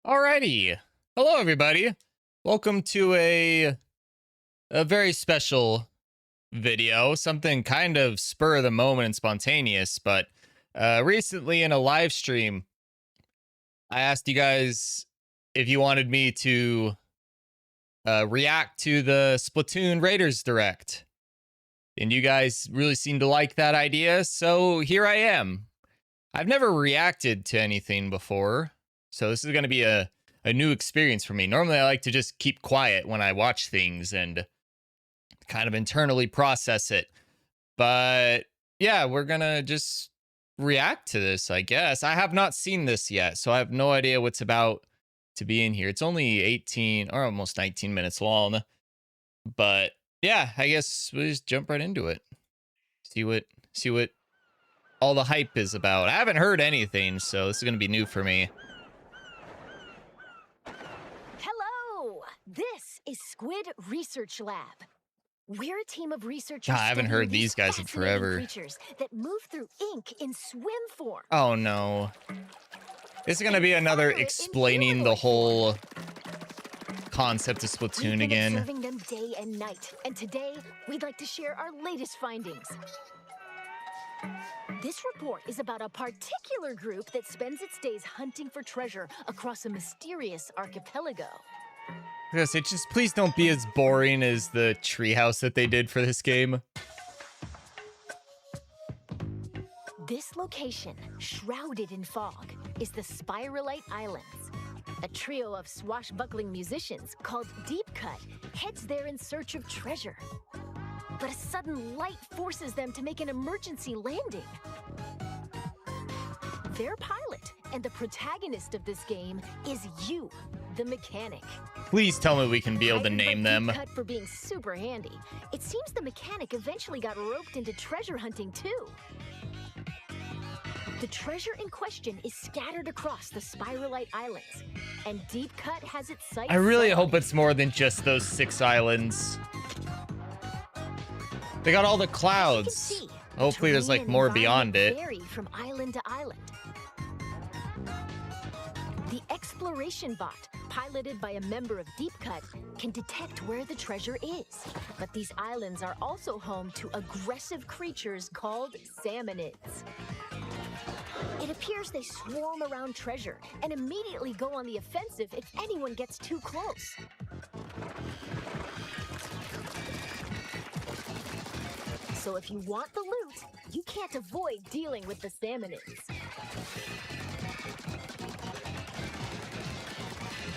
Alrighty. Hello, everybody. Welcome to a very special video. Something kind of spur of the moment and spontaneous, but recently in a live stream, I asked you guys if you wanted me to react to the Splatoon Raiders Direct. And you guys really seem to like that idea, so here I am. I've never reacted to anything before, so this is going to be a new experience for me. Normally, I like to just keep quiet when I watch things and kind of internally process it. But yeah, we're going to just react to this, I guess. I have not seen this yet, so I have no idea what's about to be in here. It's only 18 or almost 19 minutes long. But yeah, I guess we'll just jump right into it. See what all the hype is about. I haven't heard anything, so this is going to be new for me. Hello! This is Squid Research Lab. We're a team of researchers. I haven't heard these guys in forever. Creatures that move through ink in swim form. Oh no. This is going to be another explaining the whole concept of Splatoon again. We've been observing them day and night, and today we'd like to share our latest findings. This report is about a particular group that spends its days hunting for treasure across a mysterious archipelago. Yes, it just please don't be as boring as the treehouse that they did for this game. This location, shrouded in fog, is the Spiralite Islands. A trio of swashbuckling musicians called Deep Cut heads there in search of treasure. But a sudden light forces them to make an emergency landing. Their pilot and the protagonist of this game is you, the mechanic. Please tell me we can be able to name them. Deep Cut for being super handy. It seems the mechanic eventually got roped into treasure hunting too. The treasure in question is scattered across the Spiralite Islands, and Deep Cut has its sights. I really hope it's more than just those 6 islands. They got all the clouds. Hopefully there's like more beyond it. Vary from island to island. The exploration bot, piloted by a member of Deep Cut, can detect where the treasure is. But these islands are also home to aggressive creatures called salmonids. It appears they swarm around treasure and immediately go on the offensive if anyone gets too close. So if you want the loot, you can't avoid dealing with the salmonids.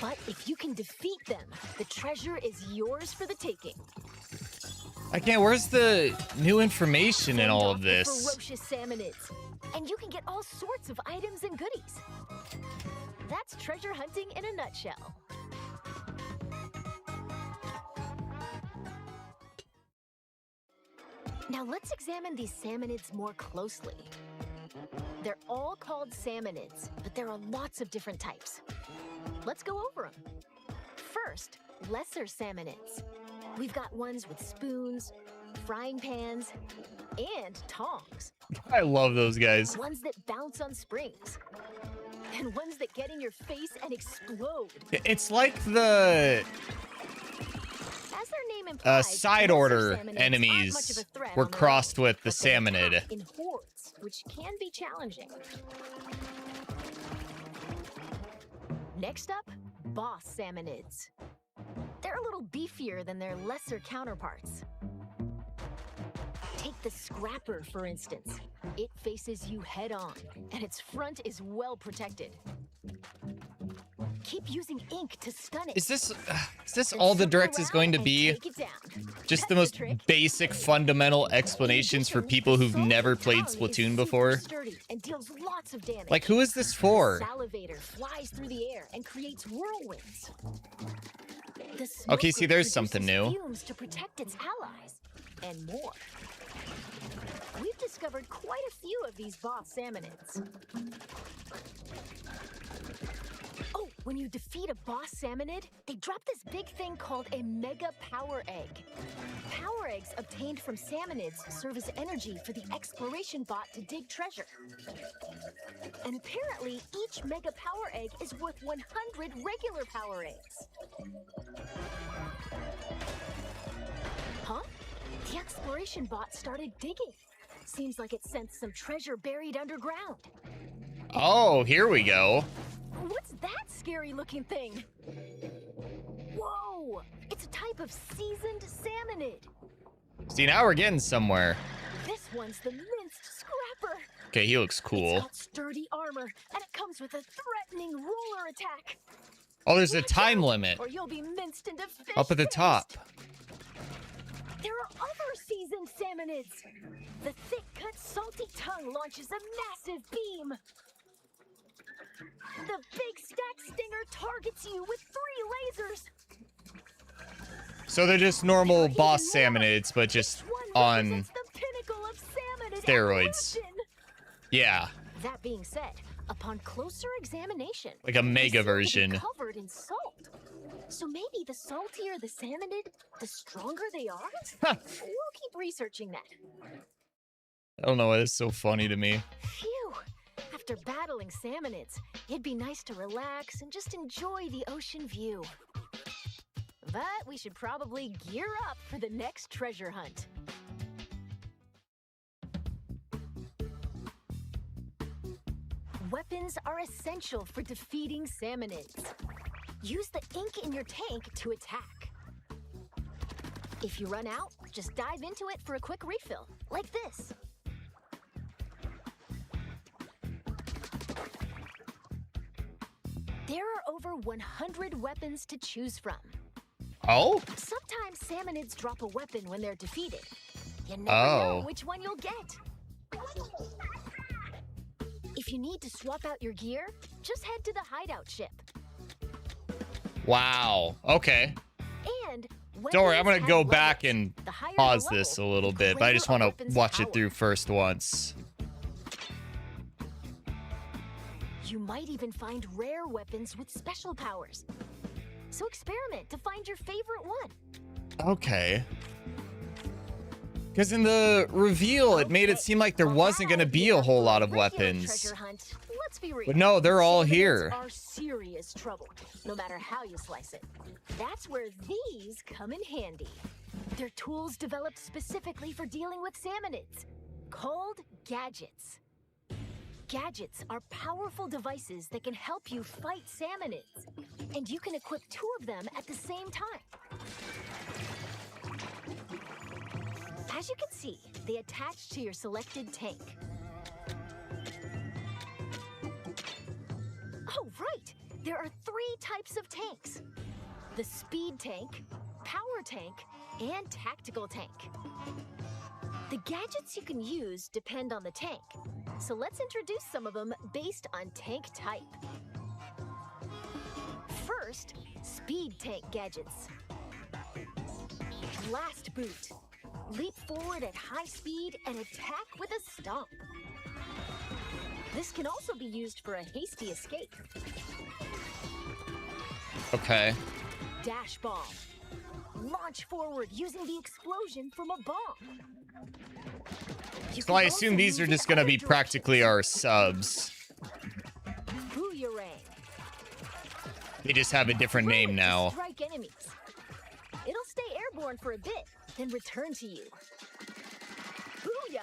But if you can defeat them, the treasure is yours for the taking. I can't. Where's the new information in all of this? Ferocious salmonids, and you can get all sorts of items and goodies. That's treasure hunting in a nutshell. Now let's examine these salmonids more closely. They're all called salmonids, but there are lots of different types. Let's go over them. First, lesser salmonids. We've got ones with spoons, frying pans, and tongs. I love those guys. Ones that bounce on springs. And ones that get in your face and explode. It's like the As their name implies, side order enemies were crossed with the salmonid. In hordes, which can be challenging. Next up, boss salmonids. They're a little beefier than their lesser counterparts. Take the Scrapper, for instance. It faces you head on, and its front is well protected. Keep using ink to stun it. Is this all the direct is going to be? Just the most basic fundamental explanations for people who've never played Splatoon before? Like, who is this for? Salivator flies through the air and creates whirlwinds. Okay, see, there's something new. Fumes to protect its allies, and more. We've discovered quite a few of these boss salmonids. Oh, when you defeat a boss salmonid, they drop this big thing called a mega power egg. Power eggs obtained from salmonids serve as energy for the exploration bot to dig treasure. And apparently, each mega power egg is worth 100 regular power eggs. Huh? The exploration bot started digging. Seems like it sensed some treasure buried underground. Oh, here we go. What's that scary looking thing? Whoa! It's a type of seasoned salmonid. See, now we're getting somewhere. This one's the minced scrapper. Okay, he looks It's cool. got sturdy armor, and it comes with a threatening roller attack. Oh, there's a Watch time out, limit or you'll be minced into fish up at the paste. top. There are other seasoned salmonids. The thick-cut, salty tongue launches a massive beam. The big stack stinger targets you with 3 lasers. So they're just normal boss salmonids, but just Each one on represents the pinnacle of salmonid steroids. evolution. Yeah, That being said, upon closer examination, like a they mega seem to be version. covered in salt. So maybe the saltier the salmonid, the stronger they are? We'll keep researching that. I don't know why it's so funny to me. Phew! After battling salmonids, it'd be nice to relax and just enjoy the ocean view. But we should probably gear up for the next treasure hunt. Weapons are essential for defeating salmonids. Use the ink in your tank to attack. If you run out, just dive into it for a quick refill, like this. There are over 100 weapons to choose from. Oh? Sometimes salmonids drop a weapon when they're defeated. You never Oh. know which one you'll get. If you need to swap out your gear, just head to the hideout ship. Wow. Okay. And Don't worry, I'm weapons gonna go have back levels. and The higher pause the this a level, little the bit, but I greater just a want to weapon's watch it power. through first once. You might even find rare weapons with special powers. So experiment to find your favorite one. Okay. Because in the reveal, it made it seem like there Well, wasn't going to that'll be be a enough whole for lot a of regular weapons. treasure hunt. Let's be real. But no, they're all Salmonids here. Are serious trouble, no matter how you slice it. That's where these come in handy. They're tools developed specifically for dealing with salmonids, called gadgets. Gadgets are powerful devices that can help you fight salmonids, and you can equip 2 of them at the same time. As you can see, they attach to your selected tank. Oh, right! There are 3 types of tanks. The speed tank, power tank, and tactical tank. The gadgets you can use depend on the tank, so let's introduce some of them based on tank type. First, speed tank gadgets. Blast boot. Leap forward at high speed and attack with a stomp. This can also be used for a hasty escape. Okay. Dash bomb. Launch forward using the explosion from a bomb. You So can I also assume these are move just in going to other be practically directions. our subs. Booyarang. They just have a different Throw name it to now. strike enemies. It'll stay airborne for a bit, then return to you. Booyah!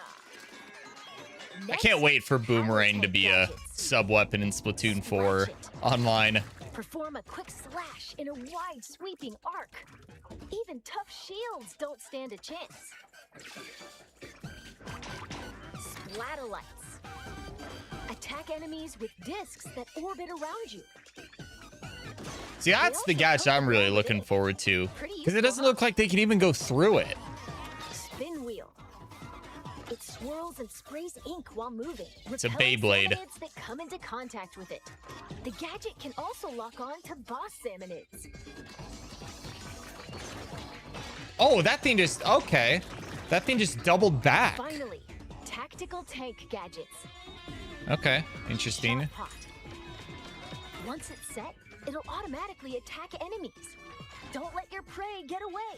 I Next, can't wait for power Boomerang to tank be a gadgets. sub-weapon in Splatoon 4 Scratch it. online. Perform a quick slash in a wide sweeping arc. Even tough shields don't stand a chance. Splatolites. Attack enemies with discs that orbit around you. See, that's the gadget I'm really looking forward to. Pretty Because it useful, doesn't huh? look like they can even go through it. Spin wheel. It swirls and sprays ink while moving. It's a repelling Beyblade. salmonids that come into contact with it. The gadget can also lock on to boss salmonids. Oh, that thing just... Okay. That thing just doubled back. Finally, tactical tank gadgets. Okay. Interesting. Shot pot. Once it's set, it'll automatically attack enemies. Don't let your prey get away.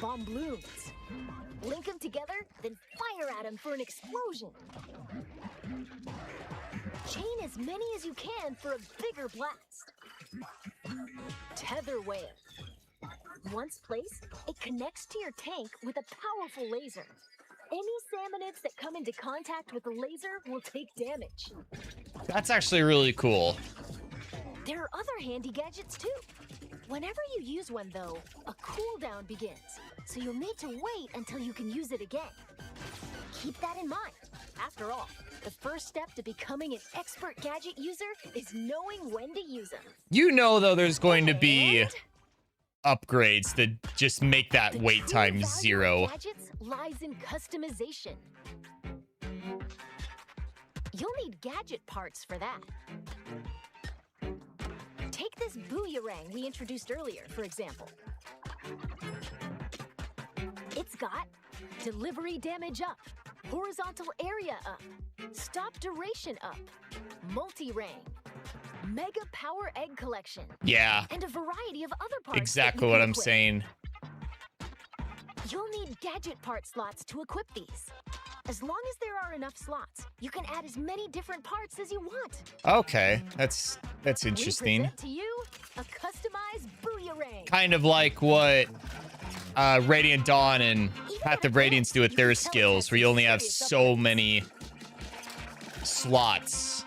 Bomb balloons. Link them together, then fire at them for an explosion. Chain as many as you can for a bigger blast. Tether whale. Once placed, it connects to your tank with a powerful laser. Any salmonids that come into contact with the laser will take damage. That's actually really cool. There are other handy gadgets too. Whenever you use one though, a cooldown begins, so you'll need to wait until you can use it again. Keep that in mind. After all, the first step to becoming an expert gadget user is knowing when to use them. You know, though, there's going to be upgrades that just make that wait time zero. Gadgets lies in customization. You'll need gadget parts for that. Take this booyarang we introduced earlier, for example. It's got delivery damage up, horizontal area up, stop duration up, multi-rang, mega power egg collection, Yeah, and a variety of other parts. exactly what I'm saying. You'll need gadget part slots to equip these. As long as there are enough slots, you can add as many different parts as you want. Okay, that's interesting. We present to you a customized booyarang. Kind of like what Radiant Dawn and Path of Radiance do with their skills, where you only have so many slots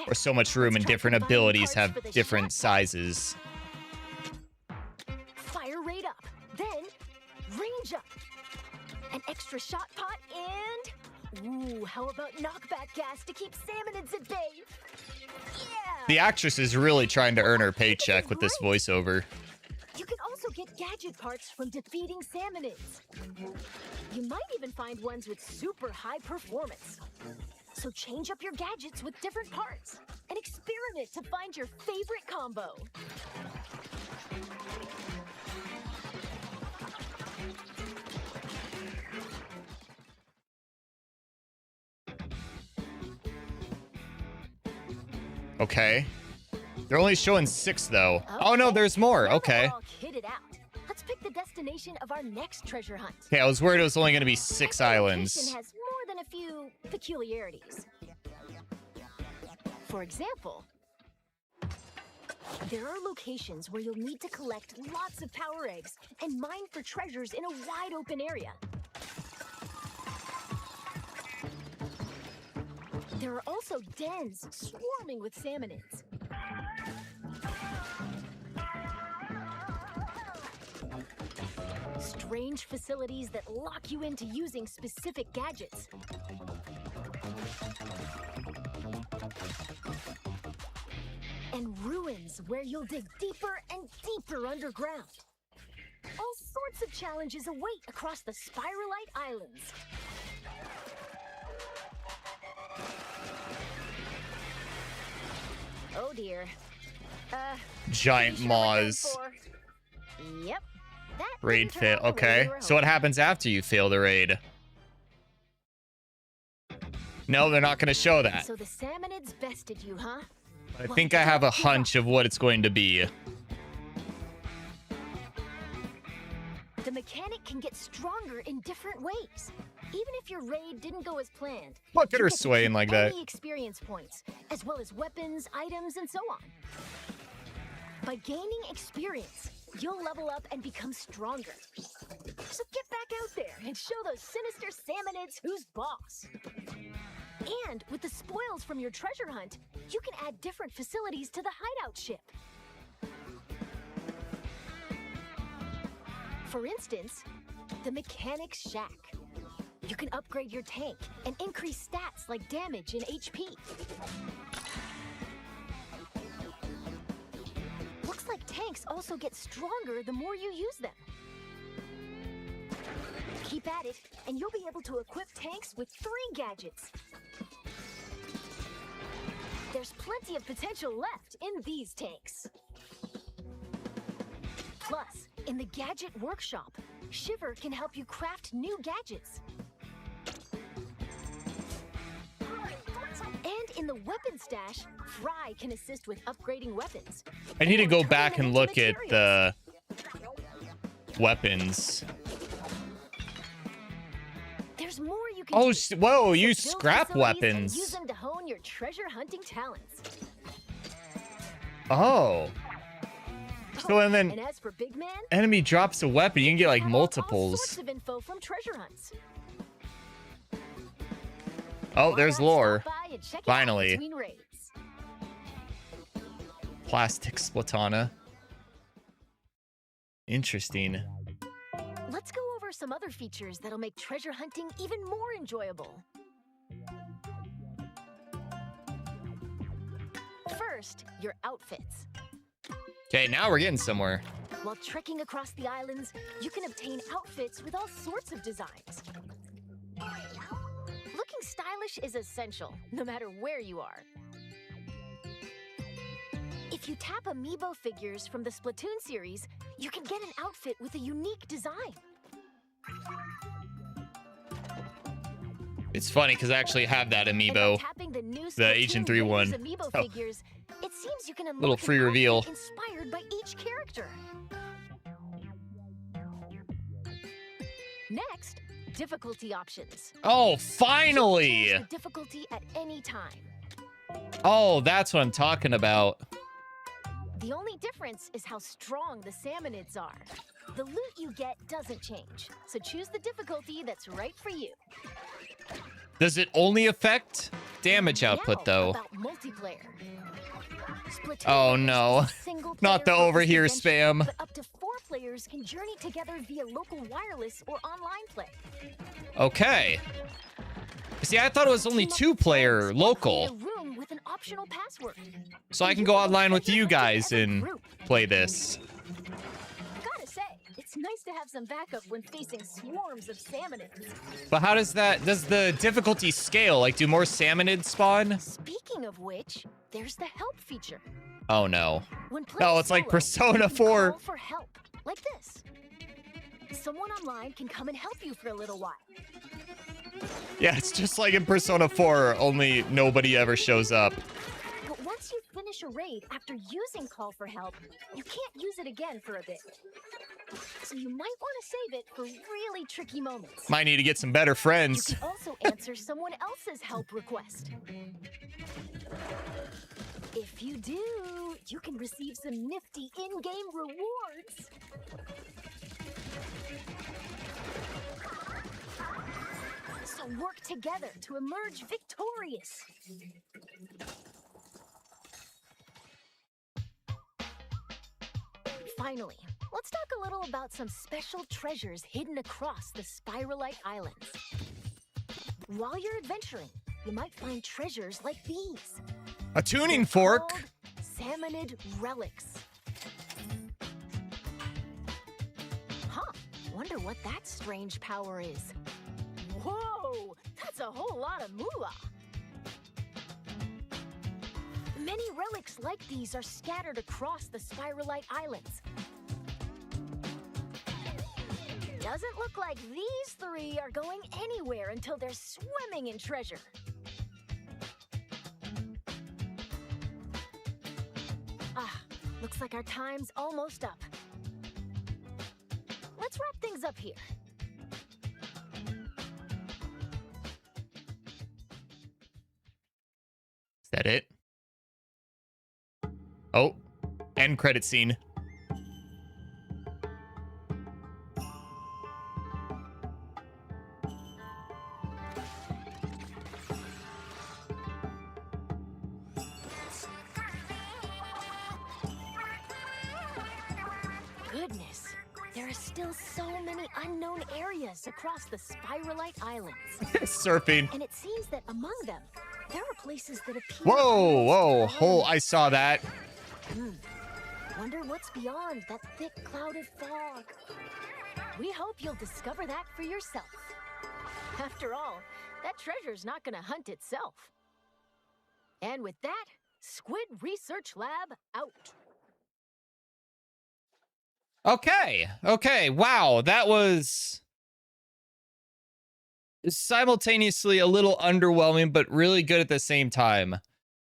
or so much room, and different abilities have different sizes. Fire rate up, then range up. An extra shot pot and... Ooh, how about knockback gas to keep salmonids at bay? Yeah! The actress is really trying to earn her paycheck with this voiceover. You can also get gadget parts from defeating salmonids. You might even find ones with super high performance. So change up your gadgets with different parts and experiment to find your favorite combo. Okay. They're only showing 6, though. Oh, no, there's more. Now that Okay. we're all kitted out, let's pick the destination of our next treasure hunt. Okay, I was worried it was only going to be 6 Every islands. location has more than a few peculiarities. For example, there are locations where you'll need to collect lots of power eggs and mine for treasures in a wide open area. There are also dens swarming with salmonids. Strange facilities that lock you into using specific gadgets. And ruins where you'll dig deeper and deeper underground. All sorts of challenges await across the Spiralite Islands. Oh dear. Giant pretty sure we're done maws. for. Yep. That Raid didn't turn fail. out the way Okay. we were So what hoping. happens after you fail the raid? No, they're not going to show that. So the salmonids bested you, huh? I think I have a hunch of what it's going to be. The mechanic can get stronger in different ways. Even if your raid didn't go as planned. Look at you her get to swaying keep like that. any experience points, as well as weapons, items, and so on. By gaining experience, you'll level up and become stronger. So get back out there and show those sinister salmonids who's boss. And with the spoils from your treasure hunt, you can add different facilities to the hideout ship. For instance, the Mechanic's Shack. You can upgrade your tank and increase stats like damage and HP. Looks like tanks also get stronger the more you use them. Keep at it, and you'll be able to equip tanks with 3 gadgets. There's plenty of potential left in these tanks. Plus, in the Gadget Workshop, Shiver can help you craft new gadgets. And in the weapon stash, Fry can assist with upgrading weapons. I need to or go turning back them and into look at materials. the weapons. There's more you can Oh, do. whoa, you Build scrap facilities and use weapons. them to hone your treasure hunting talents. Oh. So and then And as for Big Man, enemy drops a weapon, you can get like catalog all sorts multiples. of info from treasure hunts. Oh, Why there's not lore. stop by and check it out Finally. between raids? Plastic Splatana. Interesting. Let's go over some other features that'll make treasure hunting even more enjoyable. First, your outfits. Okay, now we're getting somewhere. While trekking across the islands, you can obtain outfits with all sorts of designs. Looking stylish is essential, no matter where you are. If you tap amiibo figures from the Splatoon series, you can get an outfit with a unique design. It's funny because I actually have that And by amiibo. tapping the new The Agent Splatoon 3-1. Raiders amiibo Oh. figures, it seems you can unlock Little an free outfit reveal. inspired by each character. Next, difficulty options. Oh, You can finally! change the difficulty at any time. Oh, that's what I'm talking about. The only difference is how strong the salmonids are. The loot you get doesn't change, so choose the difficulty that's right for you. Does it only affect damage output, Now, though? about multiplayer. Splatoon Oh, is no. a single Not the player-focused over here adventure, spam. But up to 4 players can journey together via local wireless or online play. Okay. See, I thought it was only Team up with 2-player friends or local. create a room with an optional password. So I And can you go can online with treasure you hunt guys as a and group. play this. Gotta say, it's nice to have some backup when facing swarms of salmonids. But how does the difficulty scale? Like, do more salmonids spawn? Speaking of which, there's the help feature. Oh, no. When No, playing it's like solo, Persona you can 4. call for help, like this. Someone online can come and help you for a little while. Yeah, it's just like in Persona 4, only nobody ever shows up. But once you finish a raid after using call for help, you can't use it again for a bit. So you might want to save it for really tricky moments. Might need to get some better You friends. can also answer someone else's help request. If you do, you can receive some nifty in-game rewards. So work together to emerge victorious. Finally, let's talk a little about some special treasures hidden across the Spiralite Islands. While you're adventuring, you might find treasures like these. A tuning They're fork. called Salmonid relics. Huh, wonder what that strange power is. Whoa, that's a whole lot of moolah. Many relics like these are scattered across the Spiralite Islands. Doesn't look like these 3 are going anywhere until they're swimming in treasure. Ah, looks like our time's almost up. Let's wrap things up here. Is that it? Oh, end credit scene. Goodness, there are still so many unknown areas across the Spiralite Islands. Surfing. And it seems that among them, there are places that appear Whoa, almost whoa, alone. I saw that. Wonder what's beyond that thick cloud of fog. We hope you'll discover that for yourself. After all, that treasure's not gonna hunt itself. And with that, Squid Research Lab out. Okay, wow, that was simultaneously a little underwhelming, but really good at the same time.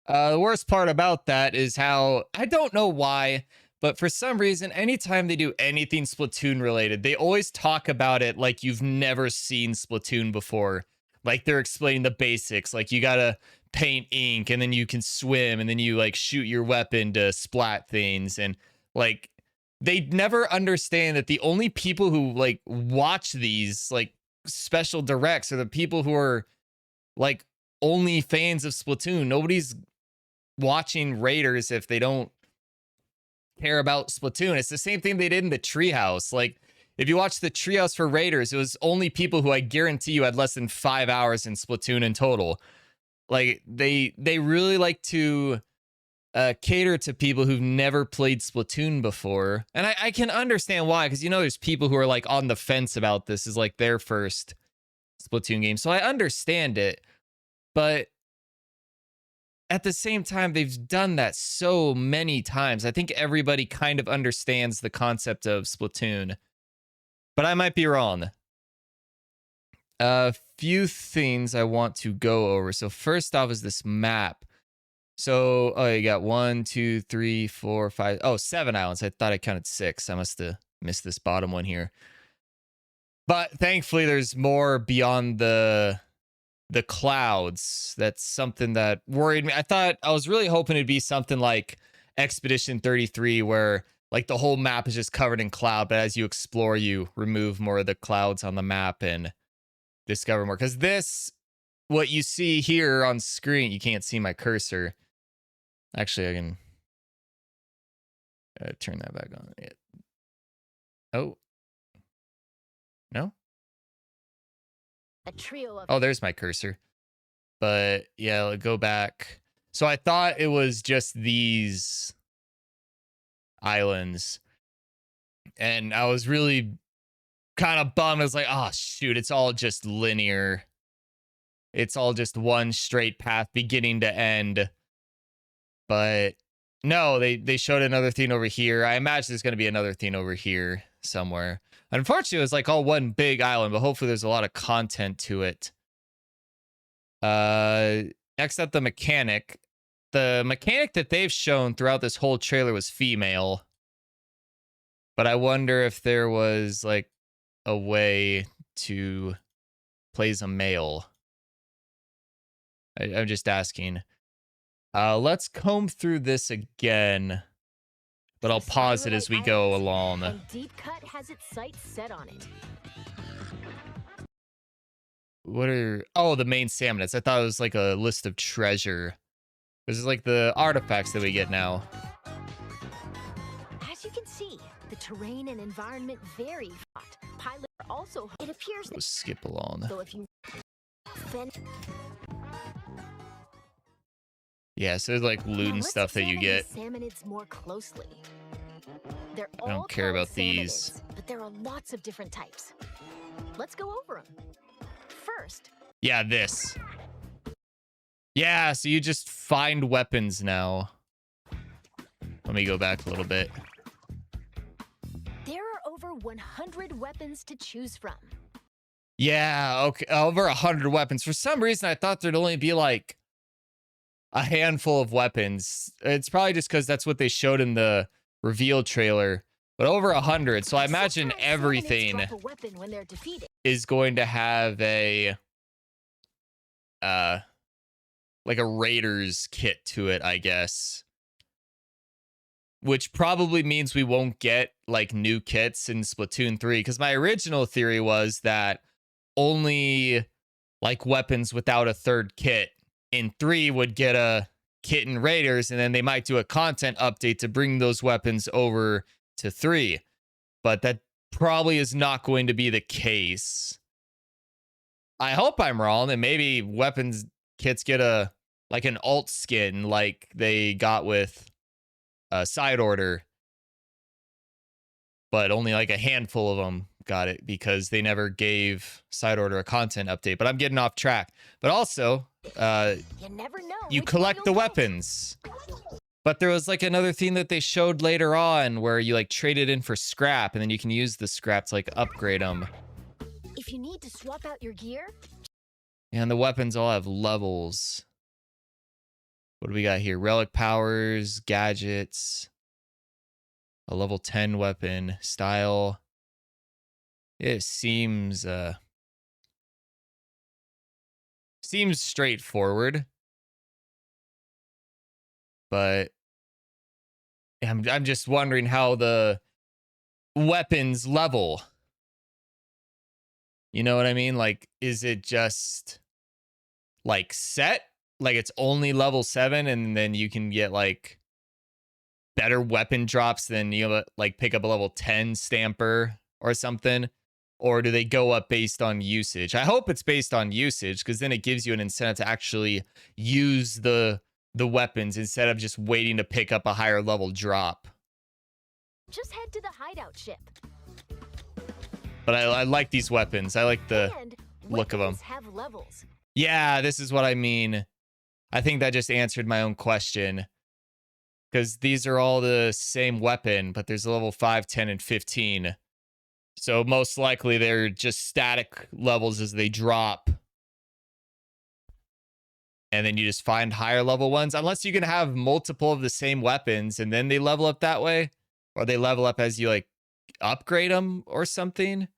The worst part about that is how, I don't know why, but for some reason, anytime they do anything Splatoon related, they always talk about it like you've never seen Splatoon before. Like they're explaining the basics. Like you gotta paint ink and then you can swim and then you like shoot your weapon to splat things. And like they never understand that the only people who like watch these like special directs are the people who are like only fans of Splatoon. Nobody's watching Raiders if they don't care about Splatoon. It's the same thing they did in the Treehouse. Like, if you watch the Treehouse for Raiders, it was only people who I guarantee you had less than 5 hours in Splatoon in total. Like, they really like to cater to people who've never played Splatoon before. And I can understand why, because, you know, there's people who are, like, on the fence about this is, like, their first Splatoon game. So I understand it. But at the same time, they've done that so many times. I think everybody kind of understands the concept of Splatoon, but I might be wrong. A few things I want to go over. So first off is this map. So, oh, you got 1, 2, 3, 4, 5. Oh, 7 islands. I thought I counted 6. I must have missed this bottom one here. But thankfully, there's more beyond the clouds. That's something that worried me. I was really hoping it'd be something like Expedition 33 where like the whole map is just covered in cloud, but as you explore you remove more of the clouds on the map and discover more. Because this, what you see here on screen, you can't see my cursor. Actually, I can turn that back on. Yeah. Oh, no. A trio of Oh, there's my cursor. But yeah, I'll go back. So I thought it was just these islands. And I was really kind of bummed. I was like, oh, shoot, it's all just linear. It's all just one straight path beginning to end. But no, they showed another thing over here. I imagine there's going to be another thing over here somewhere. Unfortunately, it was like all one big island, but hopefully there's a lot of content to it. Next up, the mechanic. The mechanic that they've shown throughout this whole trailer was female. But I wonder if there was like a way to play as a male. I'm just asking. Let's comb through this again. But I'll pause it as we go along. And Deep Cut has its sights set on it. What are... Oh, the main salmonids. I thought it was like a list of treasure. This is like the artifacts that we get now. As you can see, the terrain and environment vary. Pilots are also... It appears Let's skip along. So if you... Yeah, so there's like loot and stuff that you get. Salmonids more closely. They're I don't care about these. But there are lots of different types. Let's go over them. First. Yeah, this. Yeah, so you just find weapons now. Let me go back a little bit. There are over 100 weapons to choose from. Yeah, okay, over 100 weapons. For some reason, I thought there'd only be like a handful of weapons. It's probably just because that's what they showed in the reveal trailer. But over 100, so I imagine everything is going to have a like a Raiders kit to it, I guess. Which probably means we won't get like new kits in Splatoon 3. Because my original theory was that only like weapons without a third kit in 3 would get a kit in Raiders, and then they might do a content update to bring those weapons over to 3. But that probably is not going to be the case. I hope I'm wrong, and maybe weapons kits get a like an alt skin like they got with Side Order, but only like a handful of them got it because they never gave Side Order a content update. But I'm getting off track. But also, you never know. You collect the weapons. But there was like another thing that they showed later on where you like trade it in for scrap, and then you can use the scrap to like upgrade them. If you need to swap out your gear, And the weapons all have levels. What do we got here? Relic powers, gadgets, a level 10 weapon, style. It seems straightforward, but I'm just wondering how the weapons level. You know what I mean? Like, is it just like set? Like it's only level 7 and then you can get like better weapon drops than you like pick up a level 10 stamper or something? Or do they go up based on usage? I hope it's based on usage because then it gives you an incentive to actually use the weapons instead of just waiting to pick up a higher level drop. Just head to the hideout ship. But I like these weapons. I like the look of them. Have levels. Yeah, this is what I mean. I think that just answered my own question. Because these are all the same weapon, but there's a level 5, 10, and 15. So most likely they're just static levels as they drop. And then you just find higher level ones. Unless you can have multiple of the same weapons and then they level up that way. Or they level up as you like upgrade them or something.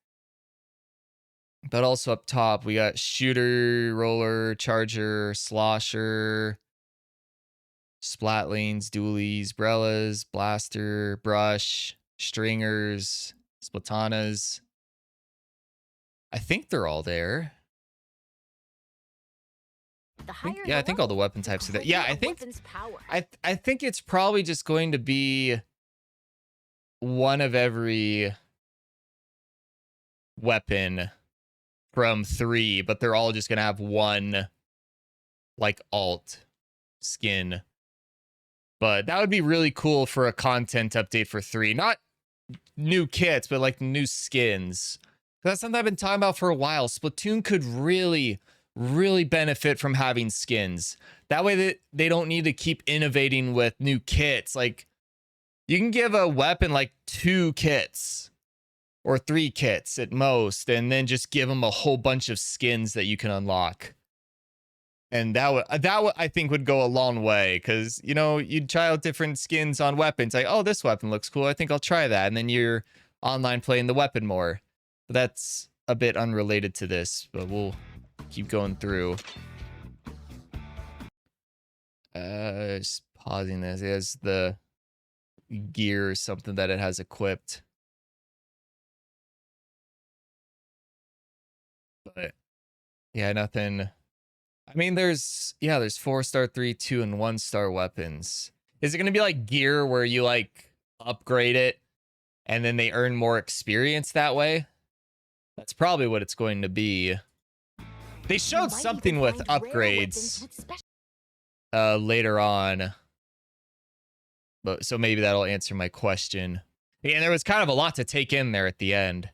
But also up top, we got shooter, roller, charger, slosher, splatlings, dualies, brellas, blaster, brush, stringers, splatanas. I think they're all there. I think all the weapon types are there. Yeah, I think I think it's probably just going to be one of every weapon from 3, but they're all just gonna have one like alt skin. But that would be really cool for a content update for 3. Not new kits, but like new skins. That's something I've been talking about for a while. Splatoon could really benefit from having skins. That way that they don't need to keep innovating with new kits. Like you can give a weapon like 2 kits or 3 kits at most, and then just give them a whole bunch of skins that you can unlock. And that would I think would go a long way, because you know you'd try out different skins on weapons. Like, oh, this weapon looks cool. I think I'll try that, and then you're online playing the weapon more. But that's a bit unrelated to this, but we'll keep going through. Just pausing this. It has the gear or something that it has equipped. But yeah, nothing. I mean, there's 4-star, 3, 2, and 1-star weapons. Is it gonna be like gear where you like upgrade it and then they earn more experience that way? That's probably what it's going to be. They showed something with upgrades later on. But so maybe that'll answer my question. Yeah, there was kind of a lot to take in there at the end.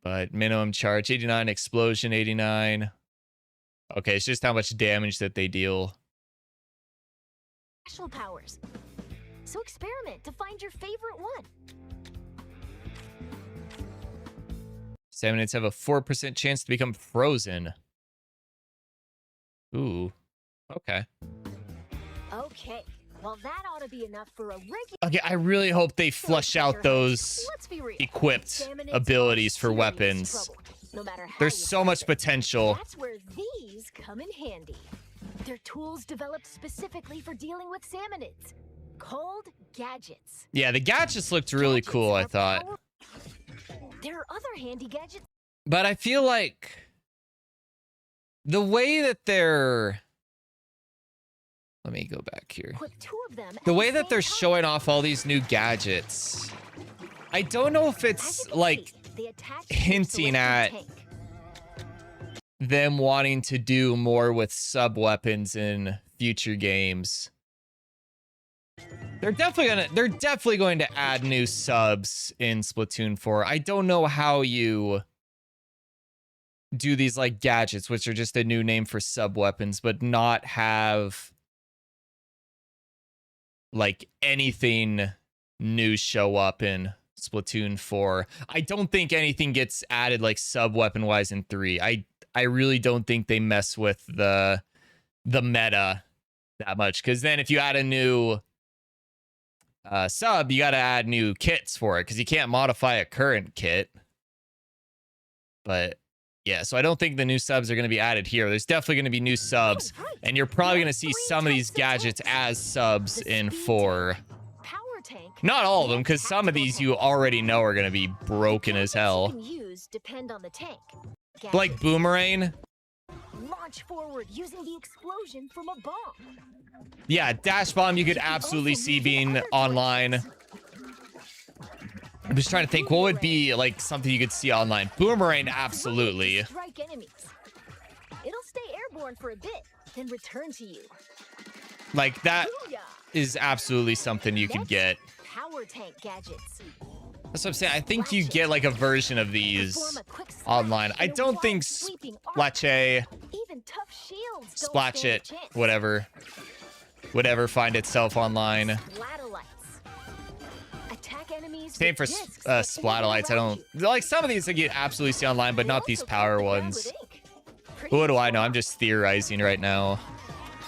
But minimum charge 89, explosion 89. Okay, it's just how much damage that they deal. Special powers. So experiment to find your favorite one. Salmonids have a 4% chance to become frozen. Ooh. Okay. Okay. Well, that ought to be enough for a regular. Okay, I really hope they flush out those equipped abilities for weapons. No matter how There's so much potential. That's where these come in handy. They're tools developed specifically for dealing with salmonids, called gadgets. Yeah, the gadgets looked really cool, I thought. There are other handy gadgets. But I feel like the way that they're... Let me go back here. The way that they're showing off all these new gadgets, I don't know if it's like hinting at them wanting to do more with sub weapons in future games. They're definitely going to add new subs in Splatoon 4. I don't know how you do these like gadgets, which are just a new name for sub weapons, but not have like anything new show up in Splatoon 4. I don't think anything gets added like sub weapon wise in 3. I really don't think they mess with the meta that much, because then if you add a new sub, you got to add new kits for it, because you can't modify a current kit. But yeah, so I don't think the new subs are going to be added here. There's definitely going to be new subs, and you're probably going to see some of these gadgets as subs in 4. Not all of them, because some of these you already know are going to be broken as hell. Like Boomerang. Launch forward using the explosion from a bomb. Yeah, Dash Bomb you could absolutely see being online. I'm just trying to think what would be like something you could see online. Boomerang, absolutely. Strike enemies. It'll stay airborne for a bit, then return to you. Like that is absolutely something you could get. Power tank gadgets. That's what I'm saying. I think you get like a version of these online. I don't think Splatch it, whatever, would ever find itself online. Same for Splatolites. I don't like some of these I get absolutely see online, but not these power ones. What do I know? I'm just theorizing right now.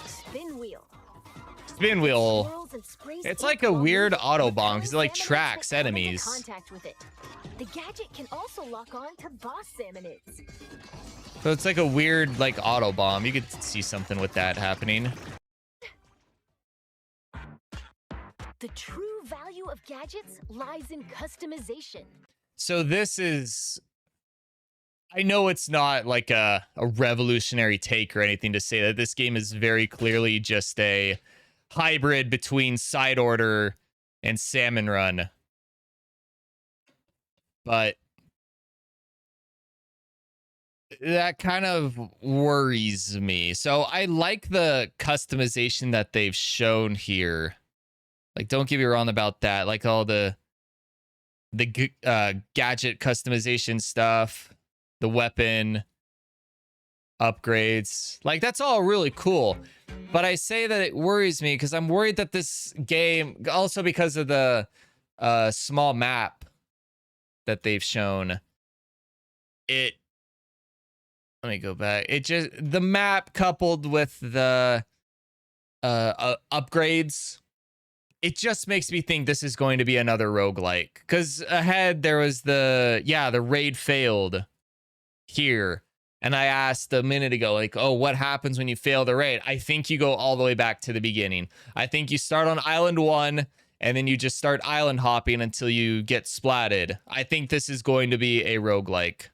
Spin wheel. It's like a weird auto bomb because it like tracks enemies. The gadget can also lock on to boss salmonids. So it's like a weird like auto bomb. You could see something with that happening. The true value of gadgets lies in customization. So this is, I know it's not like a revolutionary take or anything to say that this game is very clearly just a hybrid between Side Order and Salmon Run. But that kind of worries me. So I like the customization that they've shown here. Like, don't get me wrong about that. Like all the gadget customization stuff, the weapon upgrades, like that's all really cool. But I say that it worries me because I'm worried that this game, also because of the small map that they've shown, let me go back. It just, the map coupled with the upgrades, it just makes me think this is going to be another roguelike. Because ahead there was the raid failed here. And I asked a minute ago, like, oh, what happens when you fail the raid? I think you go all the way back to the beginning. I think you start on Island 1, and then you just start island hopping until you get splatted. I think this is going to be a roguelike.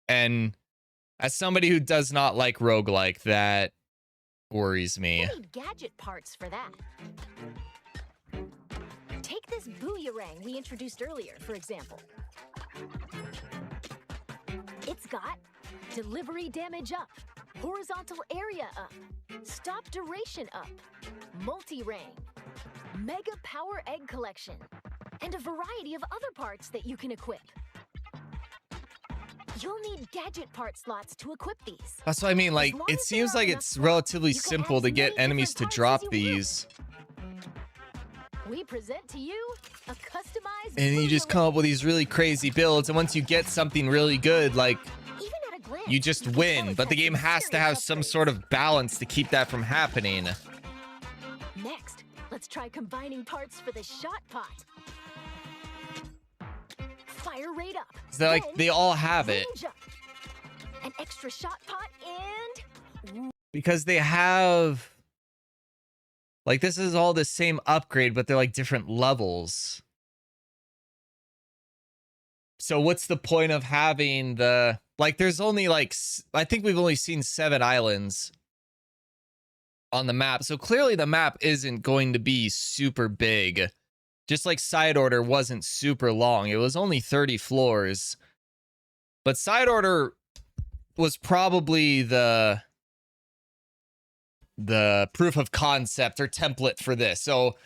And as somebody who does not like roguelike, that worries me. You need gadget parts for that. Take this boomerang we introduced earlier, for example. It's got delivery damage up, horizontal area up, stop duration up, multi-rang, mega power egg collection, and a variety of other parts that you can equip. You'll need gadget part slots to equip these. That's what I mean. Like, it seems like it's relatively simple to get enemies to drop these. We present to you a customized, and you just come up with these really crazy builds, and once you get something really good, like, you just win. But the game has to have some sort of balance to keep that from happening. Next, let's try combining parts for the shot pot. Fire rate up. So like they all have it. An extra shot pot and because they have, like, this is all the same upgrade, but they're like different levels. So what's the point of having the, like, there's only like, I think we've only seen 7 islands on the map. So clearly the map isn't going to be super big. Just like Side Order wasn't super long. It was only 30 floors. But Side Order was probably the proof of concept or template for this. So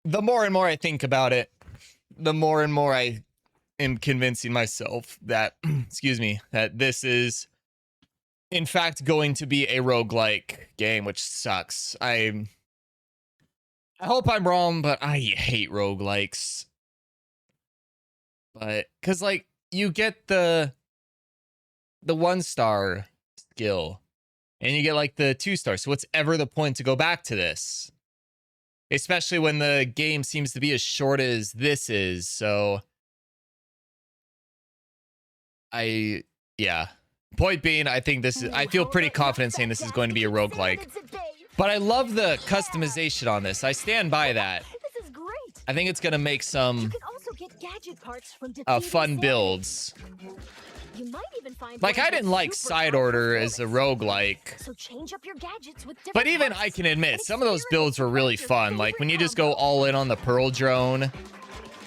the more and more I think about it, the more and more I am convincing myself that, excuse me, that this is in fact going to be a roguelike game, which sucks. I hope I'm wrong, but I hate roguelikes. But, because, like, you get the 1-star skill, and you get like the 2-star. So what's ever the point to go back to this? Especially when the game seems to be as short as this is. So yeah. Point being, I think this is, I feel pretty confident saying this is going to be a roguelike. But I love the customization on this. I stand by that. This is great. I think it's going to make You some can also get gadget parts from fun builds. You might even find Like, I didn't like Side Order as a roguelike. So change up your gadgets with But even I can admit, some of those builds were really fun. Like when you just go all in on the Pearl Drone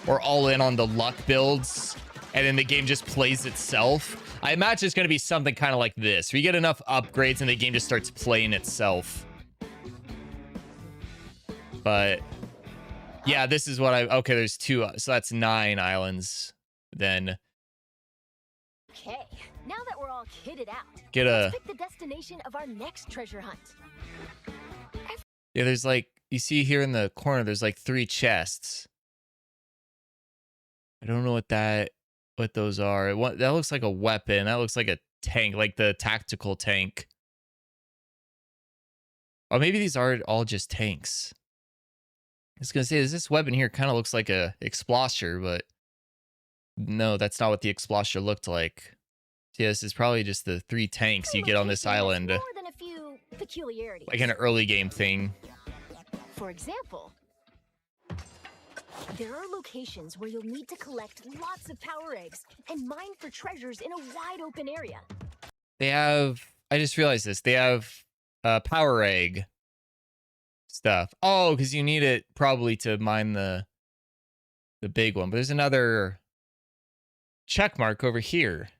or all in on the luck builds, and then the game just plays itself. I imagine it's going to be something kind of like this, where you get enough upgrades and the game just starts playing itself. But yeah, this is what okay, there's 2, so that's 9 islands then. Okay, now that we're all kitted out, Let's pick the destination of our next treasure hunt. Yeah, there's like, you see here in the corner, there's like 3 chests. I don't know what those are. That looks like a weapon. That looks like a tank, like the tactical tank. Or maybe these are all just tanks. I was gonna say, this weapon here kind of looks like a explosher, but no, that's not what the explosher looked like. Yeah, this is probably just the 3 tanks you get on this island. More than a few peculiarities. Like an early game thing. For example, there are locations where you'll need to collect lots of power eggs and mine for treasures in a wide open area. They have, I just realized this, they have power egg stuff. Oh, because you need it probably to mine the big one. But there's another check mark over here.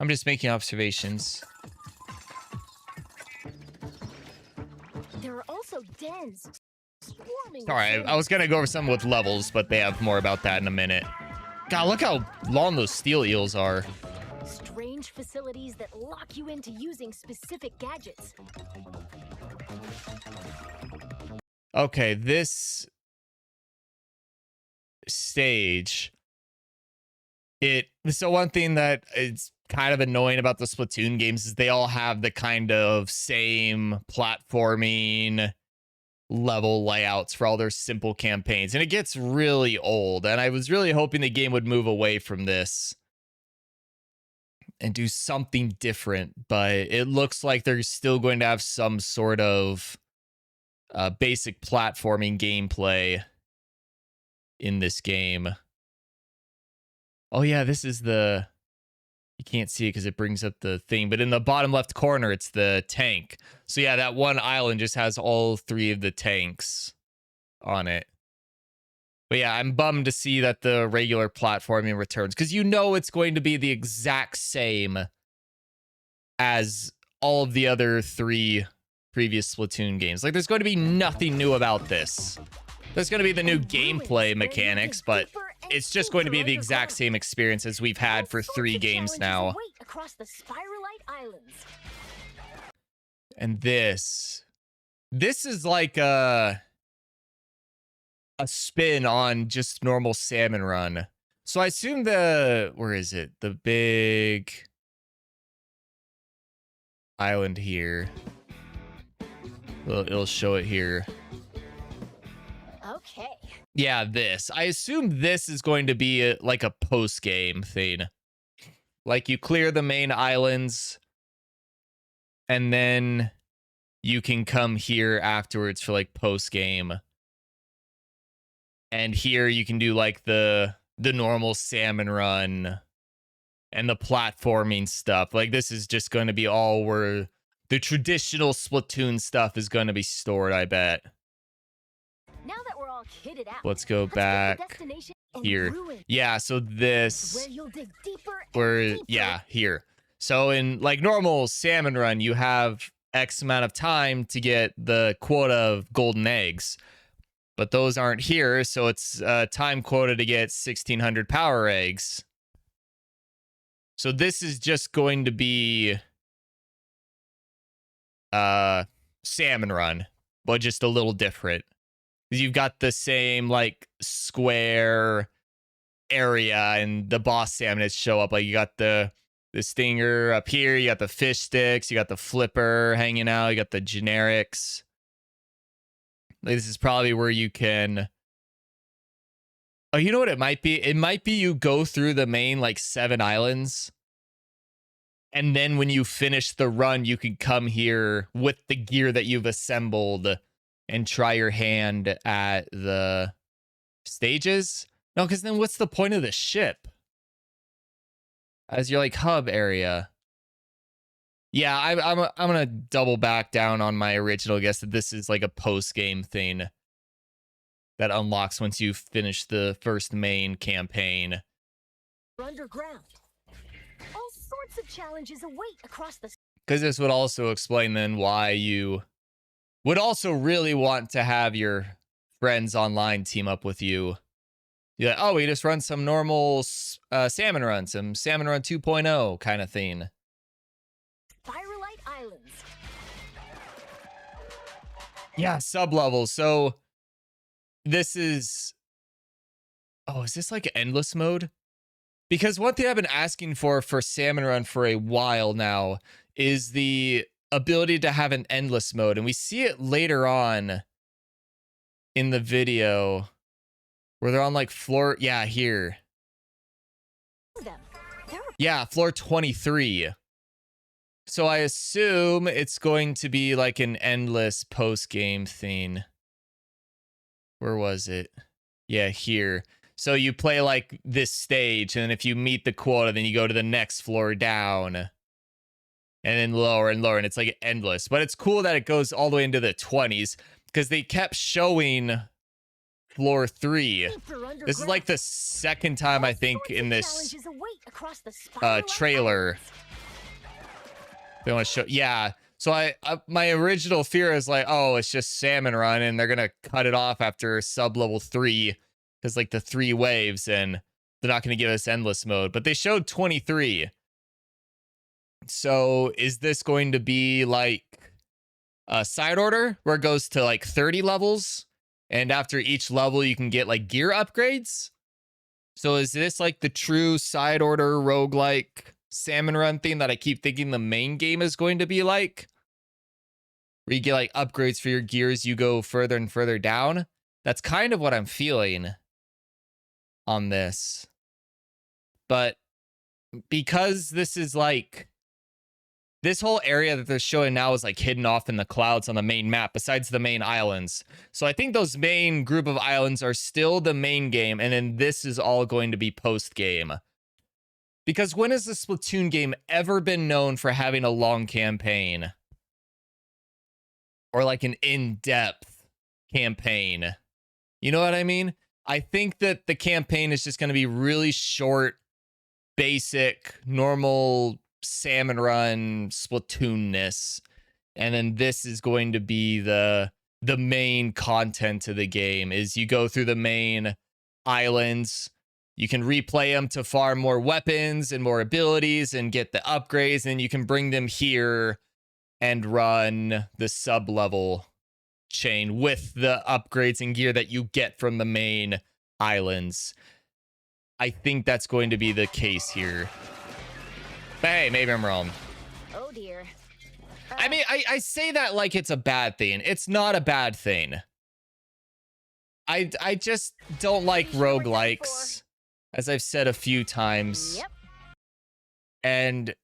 I'm just making observations. There are also dens. Sorry, I was gonna go over some with levels, but they have more about that in a minute. God, look how long those steel eels are. Strange facilities that lock you into using specific gadgets. Okay, this stage, so one thing that is kind of annoying about the Splatoon games is they all have the kind of same platforming level layouts for all their simple campaigns, and it gets really old. And I was really hoping the game would move away from this and do something different, but it looks like they're still going to have some sort of basic platforming gameplay in this game. Oh yeah, this is the, you can't see it because it brings up the thing, but in the bottom left corner, it's the tank. So yeah, that one island just has all 3 of the tanks on it. But yeah, I'm bummed to see that the regular platforming returns, because you know it's going to be the exact same as all of the other 3 previous Splatoon games. Like, there's going to be nothing new about this. There's going to be the new gameplay mechanics, but it's just going to be the exact same experience as we've had for 3 games now. And this is like a spin on just normal Salmon Run. So I assume where is it? The big island here. It'll show it here. Okay. Yeah, this. I assume this is going to be like a post-game thing. Like, you clear the main islands, and then you can come here afterwards for like post-game. And here you can do like the normal Salmon Run and the platforming stuff. Like, this is just going to be all where the traditional Splatoon stuff is going to be stored, I bet. Now that we're all kitted out, let's go back here. Yeah, so this, where you'll dig deeper yeah, here. So in like normal Salmon Run, you have X amount of time to get the quota of golden eggs, but those aren't here. So it's time quota to get 1,600 power eggs. So this is just going to be Salmon Run, but just a little different. You've got the same like square area and the boss salmonids show up. Like you got the stinger up here, you got the fish sticks, you got the flipper hanging out, you got the generics. Like, this is probably where you can. Oh, you know what it might be? It might be you go through the main like 7 islands. And then when you finish the run, you can come here with the gear that you've assembled and try your hand at the stages. No, because then what's the point of the ship? As your like hub area. Yeah, I'm gonna double back down on my original guess that this is like a post-game thing that unlocks once you finish the first main campaign. Underground. All sorts of challenges await across the. Because this would also explain then why you would also really want to have your friends online team up with you. You're like, oh, we just run some normal salmon run, some salmon run 2.0 kind of thing. Firelight Islands. Yeah, sub-levels. So this is... Oh, is this like endless mode? Because one thing I've been asking for Salmon Run for a while now is the ability to have an endless mode. And we see it later on in the video where they're on like floor... Yeah, here. Yeah, floor 23. So I assume it's going to be like an endless post-game thing. Where was it? Yeah, here. So you play like this stage, and if you meet the quota, then you go to the next floor down. And then lower and lower, and it's like endless. But it's cool that it goes all the way into the 20s, because they kept showing floor 3. This is like the second time, I think, in this trailer. They want to show, yeah. So I my original fear is like, oh, it's just Salmon Run, and they're gonna cut it off after sub level 3, because like the 3 waves, and they're not gonna give us endless mode. But they showed 23. So is this going to be like a side order where it goes to like 30 levels, and after each level you can get like gear upgrades? So is this like the true side order roguelike Salmon Run thing that I keep thinking the main game is going to be like? Where you get like upgrades for your gears, you go further and further down. That's kind of what I'm feeling on this. But because this is like, this whole area that they're showing now is like hidden off in the clouds on the main map, besides the main islands. So I think those main group of islands are still the main game, and then this is all going to be post-game. Because when has the Splatoon game ever been known for having a long campaign? Or like an in-depth campaign? You know what I mean? I think that the campaign is just going to be really short, basic, normal Salmon Run Splatoon-ness. And then this is going to be the main content of the game, is you go through the main islands. You can replay them to farm more weapons and more abilities and get the upgrades, and you can bring them here and run the sub-level chain with the upgrades and gear that you get from the main islands. I think that's going to be the case here. But hey, maybe I'm wrong. Oh dear. I mean, I say that like it's a bad thing. It's not a bad thing. I just don't like roguelikes, as I've said a few times. Yep.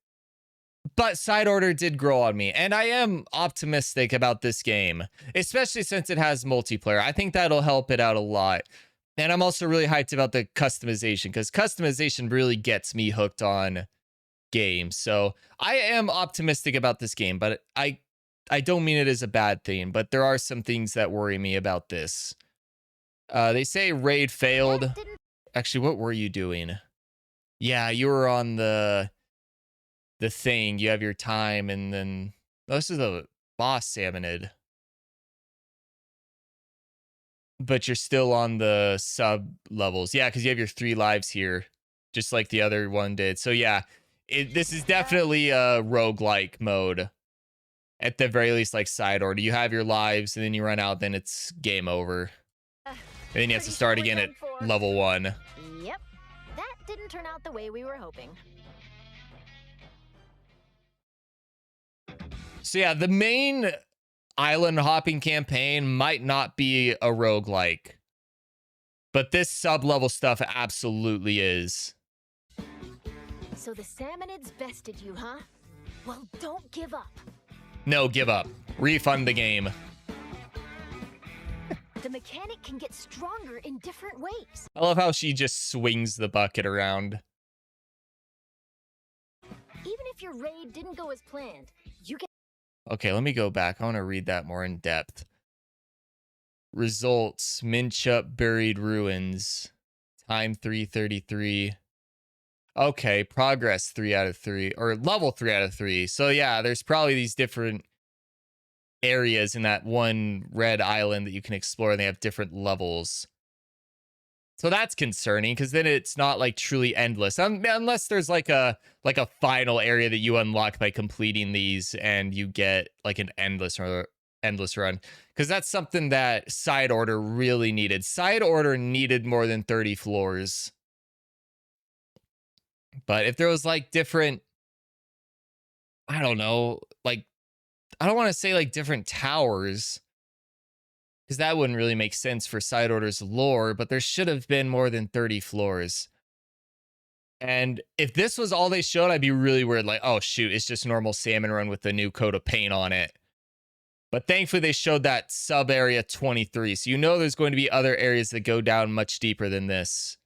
But Side Order did grow on me, and I am optimistic about this game, especially since it has multiplayer. I think that'll help it out a lot. And I'm also really hyped about the customization, because customization really gets me hooked on games. So I am optimistic about this game, but I don't mean it as a bad thing, but there are some things that worry me about this. They say raid failed. Actually, what were you doing? Yeah, you were on the thing. You have your time, and then this is a boss salmonid, but you're still on the sub levels. Yeah, because you have your 3 lives here, just like the other one did. So yeah, this is definitely a roguelike mode, at the very least. Like Side Order, you have your lives, and then you run out, then it's game over, and then you have to start again at level 1. Yep. didn't turn out the way we were hoping. So yeah, the main island hopping campaign might not be a roguelike, but this sub-level stuff absolutely is. So the Salmonids bested you, huh? Well, don't give up. No, give up. Refund the game. The mechanic can get stronger in different ways. I love how she just swings the bucket around. Even if your raid didn't go as planned, you can... Okay, let me go back. I want to read that more in depth. Results, Minchup Buried Ruins. Time 333. Okay, progress 3 out of 3. Or level 3 out of 3. So yeah, there's probably these different areas in that one red island that you can explore, and they have different levels. So that's concerning, because then it's not like truly endless, unless there's like a final area that you unlock by completing these, and you get like an endless run. Because that's something that Side Order really needed. Side Order needed more than 30 floors. But if there was like different, I don't know, like, I don't want to say like different towers, because that wouldn't really make sense for Side Order's lore, but there should have been more than 30 floors. And if this was all they showed, I'd be really weird, like, oh shoot, it's just normal salmon run with a new coat of paint on it. But thankfully they showed that sub area 23, so you know there's going to be other areas that go down much deeper than this.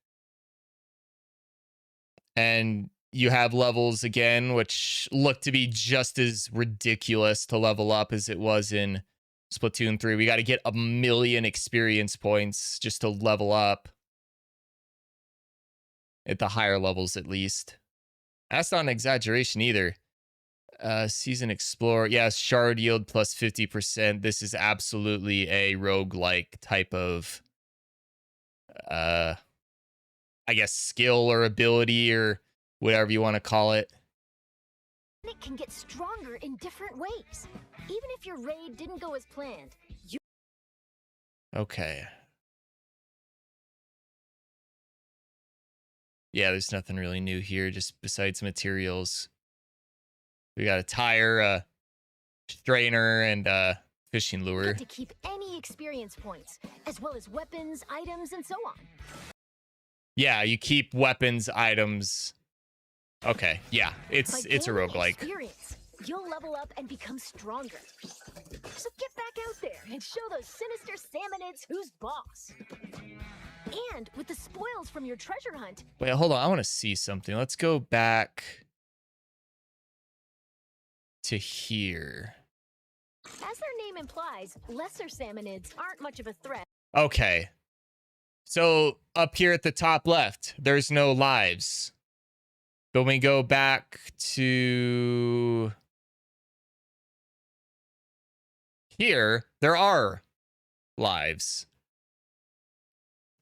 And you have levels again, which look to be just as ridiculous to level up as it was in Splatoon 3. We got to get 1 million experience points just to level up. At the higher levels, at least. That's not an exaggeration either. Season Explorer. Yeah, shard yield plus 50%. This is absolutely a roguelike type of, I guess, skill or ability or whatever you want to call it. It can get stronger in different ways. Even if your raid didn't go as planned, you... Okay. Yeah, there's nothing really new here, just besides materials. We got a tire, a strainer, and a fishing lure. Get to keep any experience points, as well as weapons, items, and so on. Yeah, you keep weapons, items. Okay, yeah, it's a roguelike. Experience, you'll level up and become stronger. So get back out there and show those sinister salmonids who's boss. And with the spoils from your treasure hunt... Wait, hold on, I want to see something. Let's go back to here. As their name implies, lesser salmonids aren't much of a threat. Okay. So up here at the top left, there's no lives. But when we go back to here, there are lives.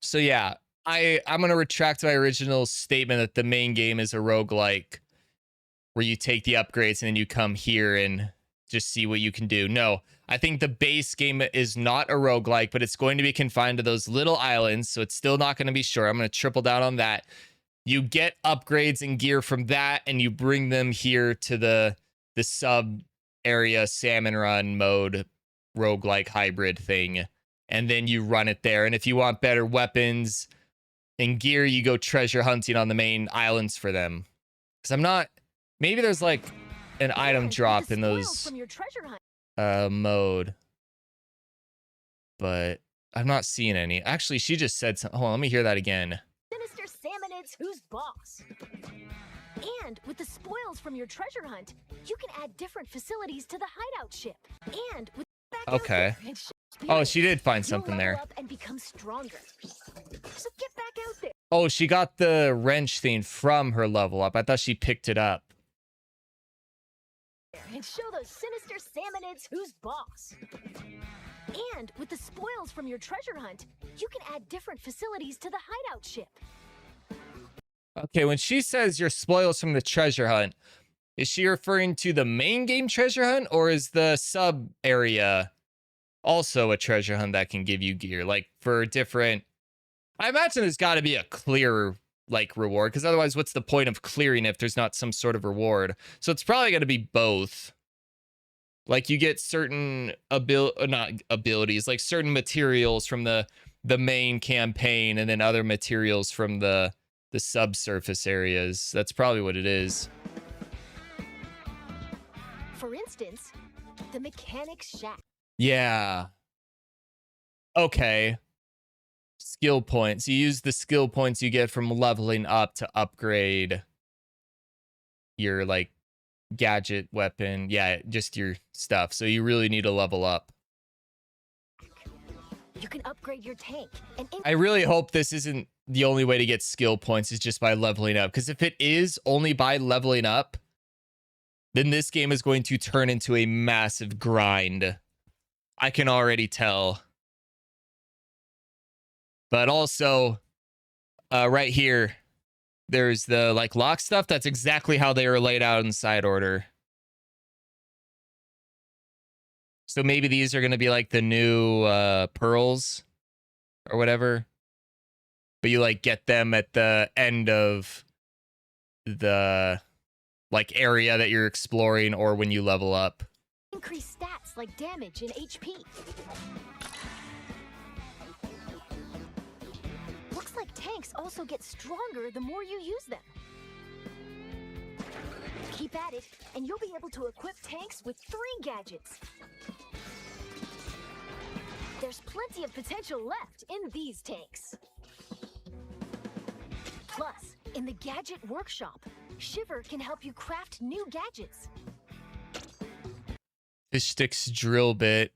So yeah, I'm going to retract my original statement that the main game is a roguelike where you take the upgrades and then you come here and just see what you can do. No, I think the base game is not a roguelike, but it's going to be confined to those little islands, so it's still not going to be sure. I'm going to triple down on that. You get upgrades and gear from that, and you bring them here to the sub area salmon run mode roguelike hybrid thing, and then you run it there. And if you want better weapons and gear, you go treasure hunting on the main islands for them. Because I'm not... Maybe there's like an item drop in those mode. But I'm not seeing any. Actually, she just said something. Hold on, let me hear that again. Sinister salmonids who's boss. And with the spoils from your treasure hunt, you can add different facilities to the hideout ship. And with okay. Oh, she did find something there. Up and become stronger. So get back out there. Oh, she got the wrench thing from her level up. I thought she picked it up. And show those sinister salmonids who's boss. And with the spoils from your treasure hunt, you can add different facilities to the hideout ship. Okay, when she says your spoils from the treasure hunt, is she referring to the main game treasure hunt, or is the sub area also a treasure hunt that can give you gear? Like for different... I imagine there's got to be a clear like reward, because otherwise what's the point of clearing if there's not some sort of reward? So it's probably going to be both. Like you get certain not abilities, like certain materials from the main campaign, and then other materials from the subsurface areas. That's probably what it is. For instance, the Mechanic's Shack. Yeah. Okay. Skill points. You use the skill points you get from leveling up to upgrade your like gadget, weapon, yeah, just your stuff. So you really need to level up. You can upgrade your tank and I really hope this isn't the only way to get skill points is just by leveling up, because if it is only by leveling up, then this game is going to turn into a massive grind. I can already tell. But also, right here, there's the like lock stuff. That's exactly how they were laid out in side order. So maybe these are going to be like the new pearls or whatever. But you like get them at the end of the like area that you're exploring, or when you level up. increase stats like damage and HP. Looks like tanks also get stronger the more you use them. Keep at it, and you'll be able to equip tanks with 3 gadgets. There's plenty of potential left in these tanks. Plus, in the Gadget Workshop, Shiver can help you craft new gadgets. Fish sticks drill bit,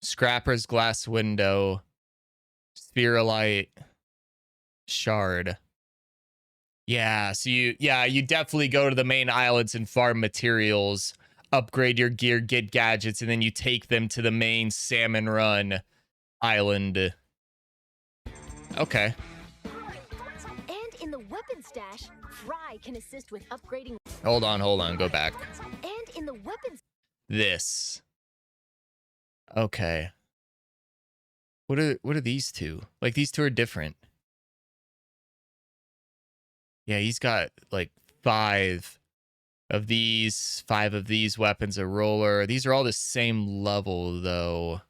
scrapper's glass window, spherolite shard. Yeah, so you definitely go to the main islands and farm materials, upgrade your gear, get gadgets, and then you take them to the main Salmon Run island. Okay. And in the weapon stash, Fry can assist with upgrading. Hold on, go back. And in the weapons. This. Okay. What are these two? Like these two are different. Yeah, he's got like 5 of these weapons, a roller. These are all the same level though.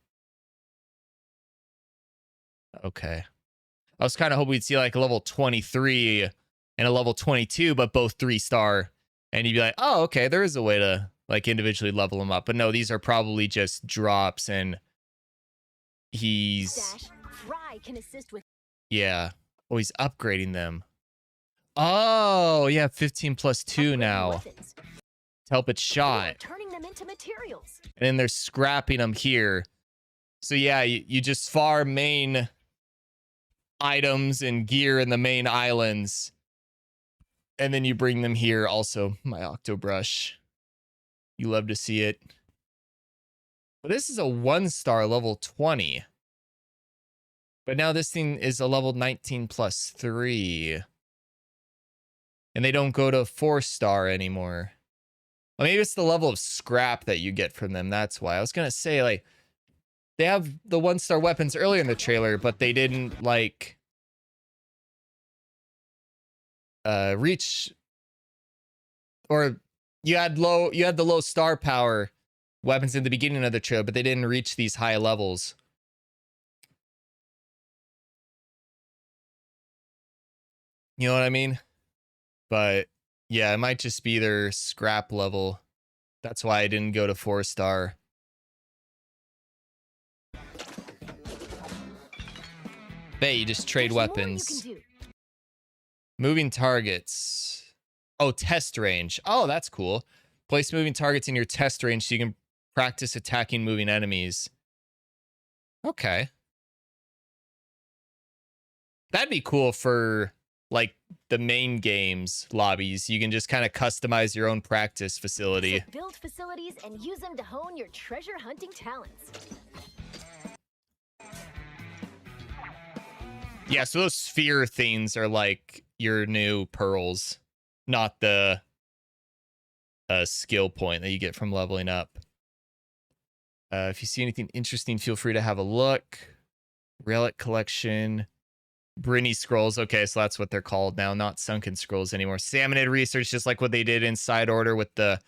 Okay. I was kind of hoping we'd see like a level 23 and a level 22, but both 3-star. And you'd be like, oh, okay, there is a way to like individually level them up. But no, these are probably just drops, and he's... Stash, Fry can assist with. Yeah. Oh, he's upgrading them. Oh, yeah, 15 plus 2 now. Weapons. To help it shot. Turning them into materials. And then they're scrapping them here. So yeah, you just farm main items and gear in the main islands, and then you bring them here. Also, my Octobrush. You love to see it. But this is a 1-star level 20. But now this thing is a level 19 plus 3. And they don't go to 4-star anymore. Well, maybe it's the level of scrap that you get from them. That's why. I was going to say, like, they have the 1-star weapons earlier in the trailer, but they didn't, like, reach, or you had the low star power weapons in the beginning of the trailer, but they didn't reach these high levels. You know what I mean? But yeah, it might just be their scrap level. That's why I didn't go to 4-star. Hey, you just trade There's weapons. more you can do. Moving targets. Oh, test range. Oh, that's cool. Place moving targets in your test range so you can practice attacking moving enemies. Okay. That'd be cool for, like, the main games lobbies. You can just kind of customize your own practice facility. Build facilities and use them to hone your treasure hunting talents. Yeah, so those sphere things are like your new pearls, not the skill point that you get from leveling up. If you see anything interesting, feel free to have a look. Relic collection, Briny scrolls. Okay, so that's what they're called now, not sunken scrolls anymore. Salmonid research, just like what they did in Side Order with the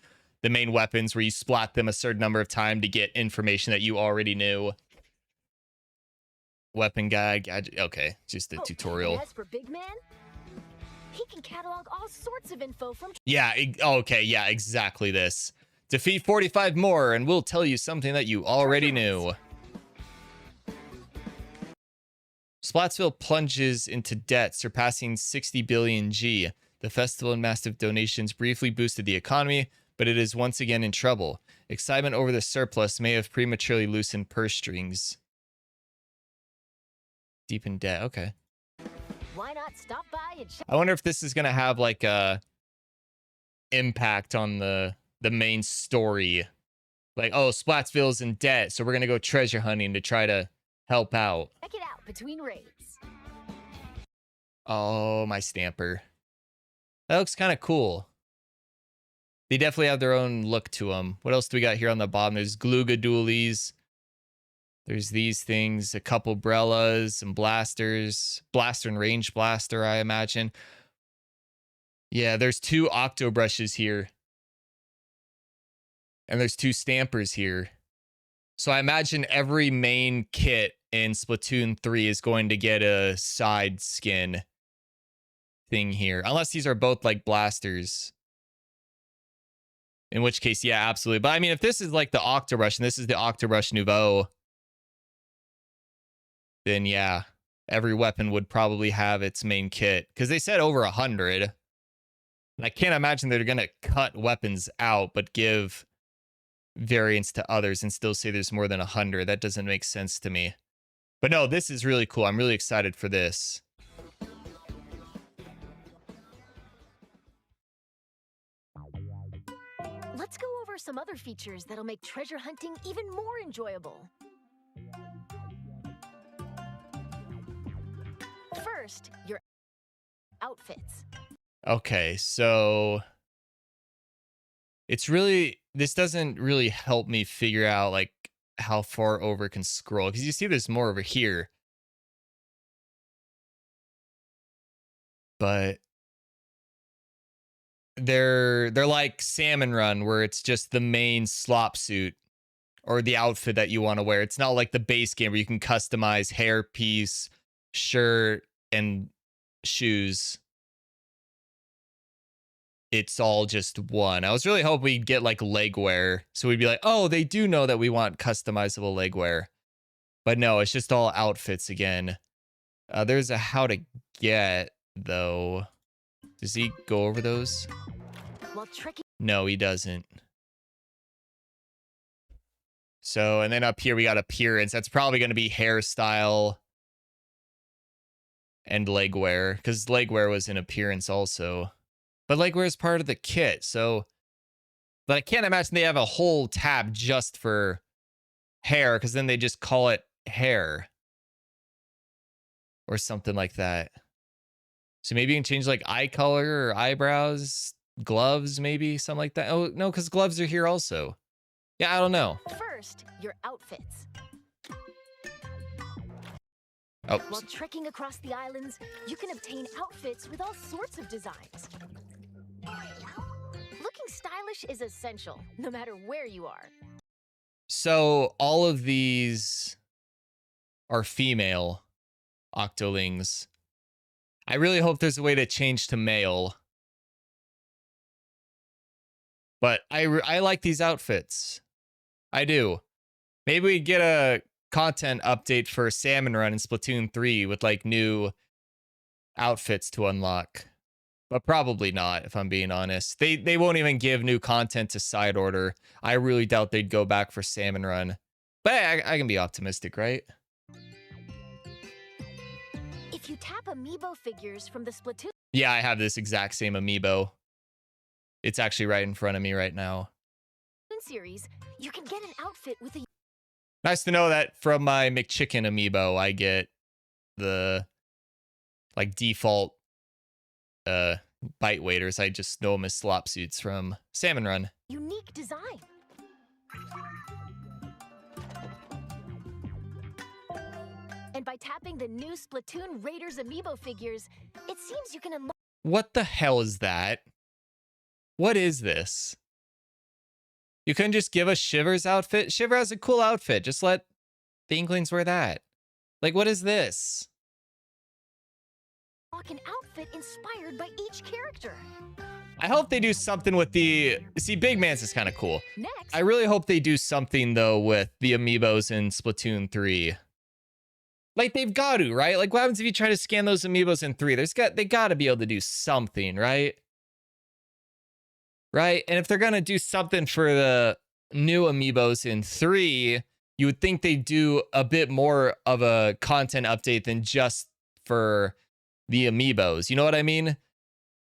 main weapons, where you splat them a certain number of time to get information that you already knew. Weapon guide. Okay, just the tutorial. And as for Big Man, he can catalog all sorts of info from. Yeah. Okay. Yeah. Exactly this. Defeat 45 more, and we'll tell you something that you already knew. Splatsville plunges into debt, surpassing 60 billion G. The festival and massive donations briefly boosted the economy, but it is once again in trouble. Excitement over the surplus may have prematurely loosened purse strings. Deep in debt. Okay. Why not stop by and check? I wonder if this is gonna have like a impact on the main story. Like, oh, Splatsville's in debt, so we're gonna go treasure hunting to try to help out. Check it out between raids. Oh, my stamper. That looks kind of cool. They definitely have their own look to them. What else do we got here on the bottom? There's Gluga Dualies. There's these things, a couple Brellas, some blasters. Blaster and range blaster, I imagine. Yeah, there's 2 Octobrushes here. And there's 2 Stampers here. So I imagine every main kit in Splatoon 3 is going to get a side skin thing here. Unless these are both like blasters. In which case, yeah, absolutely. But I mean, if this is like the Octobrush and this is the Octobrush Nouveau, then yeah, every weapon would probably have its main kit. Because they said over 100. And I can't imagine they're going to cut weapons out, but give variants to others and still say there's more than 100. That doesn't make sense to me. But no, this is really cool. I'm really excited for this. Let's go over some other features that'll make treasure hunting even more enjoyable. First, your outfits. Okay, so it's really, this doesn't really help me figure out like how far over it can scroll, because you see there's more over here. But they're like Salmon Run, where it's just the main slop suit or the outfit that you want to wear. It's not like the base game where you can customize hairpiece, shirt, and shoes. It's all just one. I was really hoping we'd get like leg wear. So we'd be like, oh, they do know that we want customizable leg wear. But no, it's just all outfits again. There's a how to get, though. Does he go over those? While tricky. No, he doesn't. So, and then up here we got appearance. That's probably going to be hairstyle and leg wear, because leg wear was in appearance also. But leg wear is part of the kit, so. But I can't imagine they have a whole tab just for hair, because then they just call it hair. Or something like that. So maybe you can change like eye color or eyebrows, gloves, maybe something like that. Oh, no, because gloves are here also. Yeah, I don't know. First, your outfits. Oh, While trekking across the islands, you can obtain outfits with all sorts of designs. Looking stylish is essential, no matter where you are. so all of these are female Octolings. I really hope there's a way to change to male. But I like these outfits. I do. Maybe we get a content update for Salmon Run in Splatoon 3 with like new outfits to unlock. But probably not, if I'm being honest. They won't even give new content to Side Order. I really doubt they'd go back for Salmon Run. But I can be optimistic, right? If you tap amiibo figures from the Splatoon Yeah, I have this exact same amiibo. It's actually right in front of me right now. series, you can get an outfit with a. Nice to know that from my McChicken amiibo, I get the like default bite waiters. I just know them as slop suits from Salmon Run. Unique design. And by tapping the new Splatoon Raiders amiibo figures, it seems you can unlock. What the hell is that? What is this? You couldn't just give us Shiver's outfit? Shiver has a cool outfit. Just let the Inklings wear that. Like, what is this? An outfit inspired by each character. I hope they do something with the... See, Big Man's is kind of cool. Next, I really hope they do something, though, with the amiibos in Splatoon 3. Like, they've got to, right? Like, what happens if you try to scan those amiibos in 3? They got to be able to do something, right? Right? And if they're going to do something for the new amiibos in 3, you would think they'd do a bit more of a content update than just for the amiibos. You know what I mean?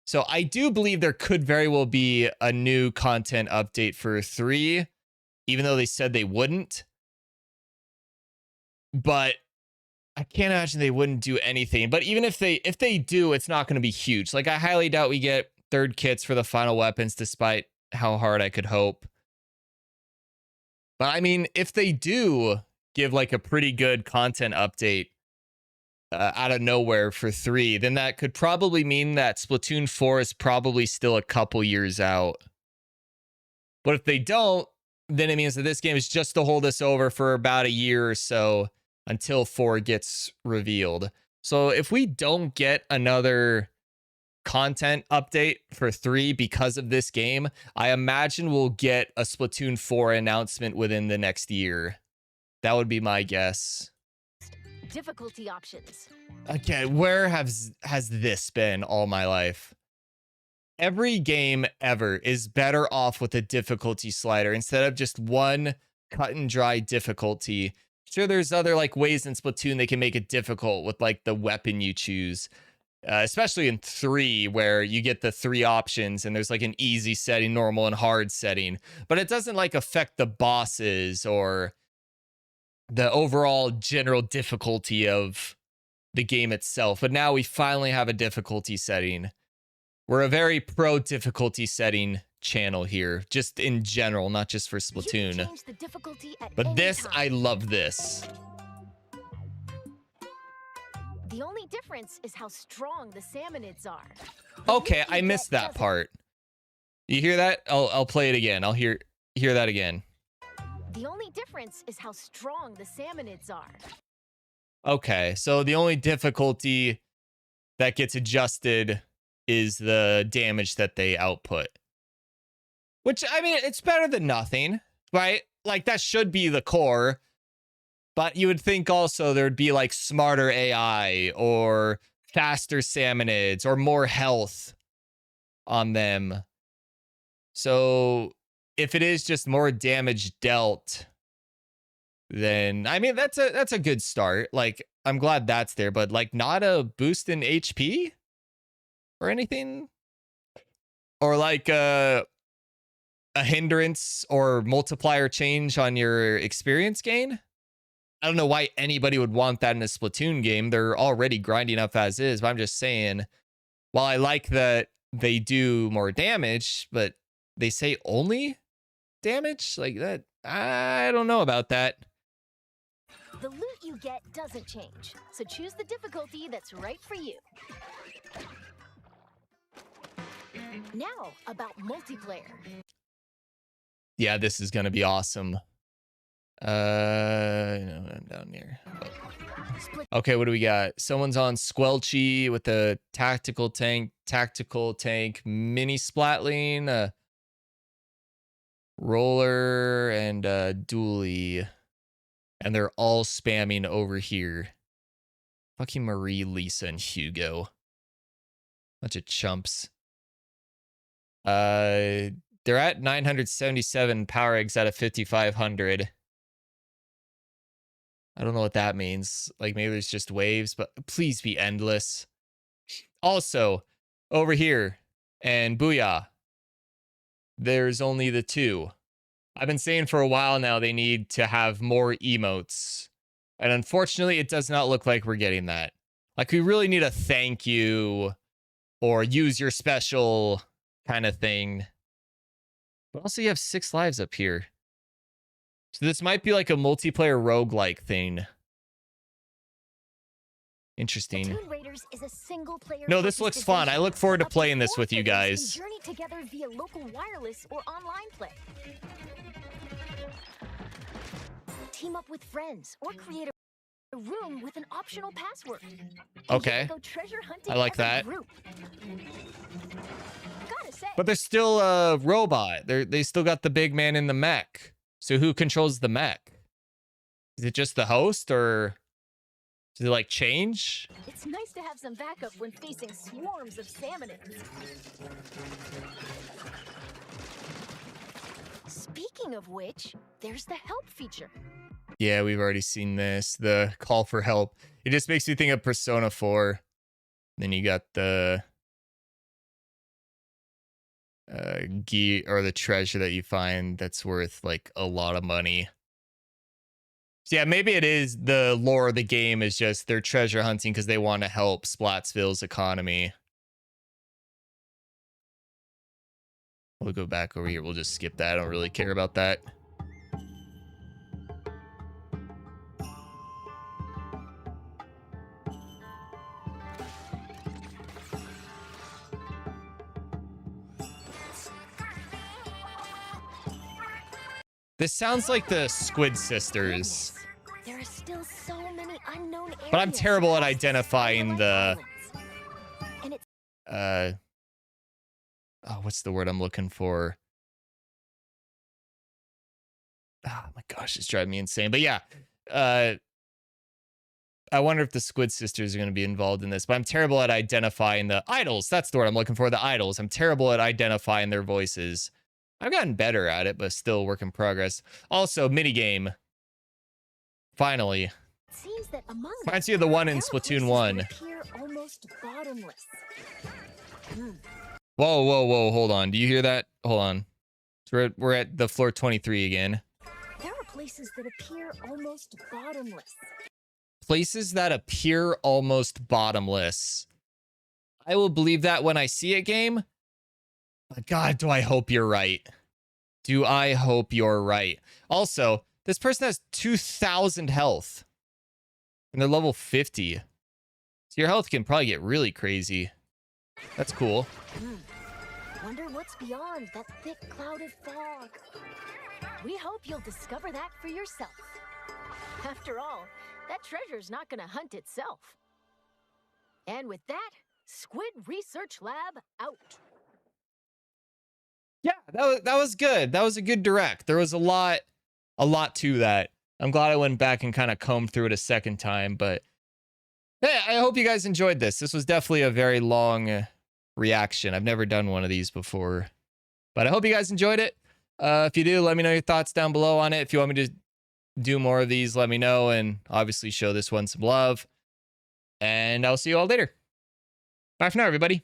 So I do believe there could very well be a new content update for 3, even though they said they wouldn't. But I can't imagine they wouldn't do anything. But even if they do, it's not going to be huge. Like, I highly doubt we get third kits for the final weapons, despite how hard I could hope. But I mean, if they do give like a pretty good content update out of nowhere for 3, then that could probably mean that Splatoon 4 is probably still a couple years out. But if they don't, then it means that this game is just to hold us over for about a year or so until 4 gets revealed. So if we don't get another content update for 3 because of this game, I imagine we'll get a Splatoon 4 announcement within the next year. That would be my guess. difficulty options. Okay, where has this been all my life? Every game ever is better off with a difficulty slider instead of just one cut and dry difficulty. Sure, there's other like ways in Splatoon they can make it difficult with like the weapon you choose. Especially in 3, where you get the 3 options and there's like an easy setting, normal, and hard setting. But it doesn't like affect the bosses or the overall general difficulty of the game itself. But now we finally have a difficulty setting. We're a very pro difficulty setting channel here, just in general, not just for Splatoon. Change the difficulty at But any this, time. I love this. The only difference is how strong the salmonids are. Okay, I missed that part. You hear that? I'll play it again. I'll hear that again. The only difference is how strong the salmonids are. Okay, so the only difficulty that gets adjusted is the damage that they output. Which, I mean, it's better than nothing, right? Like, that should be the core. But you would think also there'd be, like, smarter AI or faster salmonids or more health on them. So if it is just more damage dealt, then I mean that's a good start. Like, I'm glad that's there, but like not a boost in HP or anything, or like a hindrance or multiplier change on your experience gain. I don't know why anybody would want that in a Splatoon game. They're already grinding up as is, but I'm just saying, while I like that they do more damage, but they say only damage like that, I don't know about that. The loot you get doesn't change, so choose the difficulty that's right for you. Now, about multiplayer. Yeah, this is gonna be awesome. No, I'm down here. Okay, what do we got? Someone's on Squelchy with a tactical tank, mini Splatling, roller, and dually. And they're all spamming over here. Fucking Marie, Lisa, and Hugo. Bunch of chumps. They're at 977 power eggs out of 5,500. I don't know what that means. Like, maybe there's just waves, but please be endless. Also, over here, and Booyah, there's only the 2. I've been saying for a while now they need to have more emotes. And unfortunately, it does not look like we're getting that. Like, we really need a thank you or use your special kind of thing. But also, you have 6 lives up here. So this might be like a multiplayer roguelike thing. Interesting. Splatoon Raiders is a single-player. No, this looks fun. I look forward to Up playing this 4 with you players guys. can journey together via local wireless or online play. Team up with friends or create a room with an optional password. Okay. Go treasure hunting I like as a that. group. Gotta say, But they're still a robot. They still got the big man in the mech. So who controls the mech? Is it just the host, or does it like change? it's nice to have some backup when facing swarms of salmonids. Speaking of which, there's the help feature. Yeah, we've already seen this. The call for help. It just makes you think of Persona 4. Then you got the gear or the treasure that you find that's worth like a lot of money. So yeah, maybe it is the lore of the game is just they're treasure hunting because they want to help Splatsville's economy. We'll go back over here. We'll just skip that. I don't really care about that. This sounds like the Squid Sisters. Goodness, there are still so many unknown areas. But I'm terrible at across identifying the islands. And it's oh, what's the word I'm looking for? Oh my gosh, it's driving me insane. But yeah, I wonder if the Squid Sisters are going to be involved in this. But I'm terrible at identifying the idols. That's the word I'm looking for, the idols. I'm terrible at identifying their voices. I've gotten better at it, but still work in progress. Also, minigame. Finally. it seems that among Reminds them, me of the one in there are Splatoon places 1. that appear almost bottomless. Whoa, whoa, whoa, hold on. Do you hear that? Hold on. So we're at the floor 23 again. There are places that appear almost bottomless. Places that appear almost bottomless. I will believe that when I see it, game. But God, do I hope you're right. Do I hope you're right. Also, this person has 2,000 health. And they're level 50. So your health can probably get really crazy. That's cool. Wonder what's beyond that thick cloud of fog. We hope you'll discover that for yourself. After all, that treasure's not gonna hunt itself. And with that, Squid Research Lab out. Yeah, that was good. That was a good direct. There was a lot to that. I'm glad I went back and kind of combed through it a second time, but hey, I hope you guys enjoyed this. This was definitely a very long reaction. I've never done one of these before, but I hope you guys enjoyed it. If you do, let me know your thoughts down below on it. If you want me to do more of these, let me know, and obviously show this one some love. And I'll see you all later. Bye for now, everybody.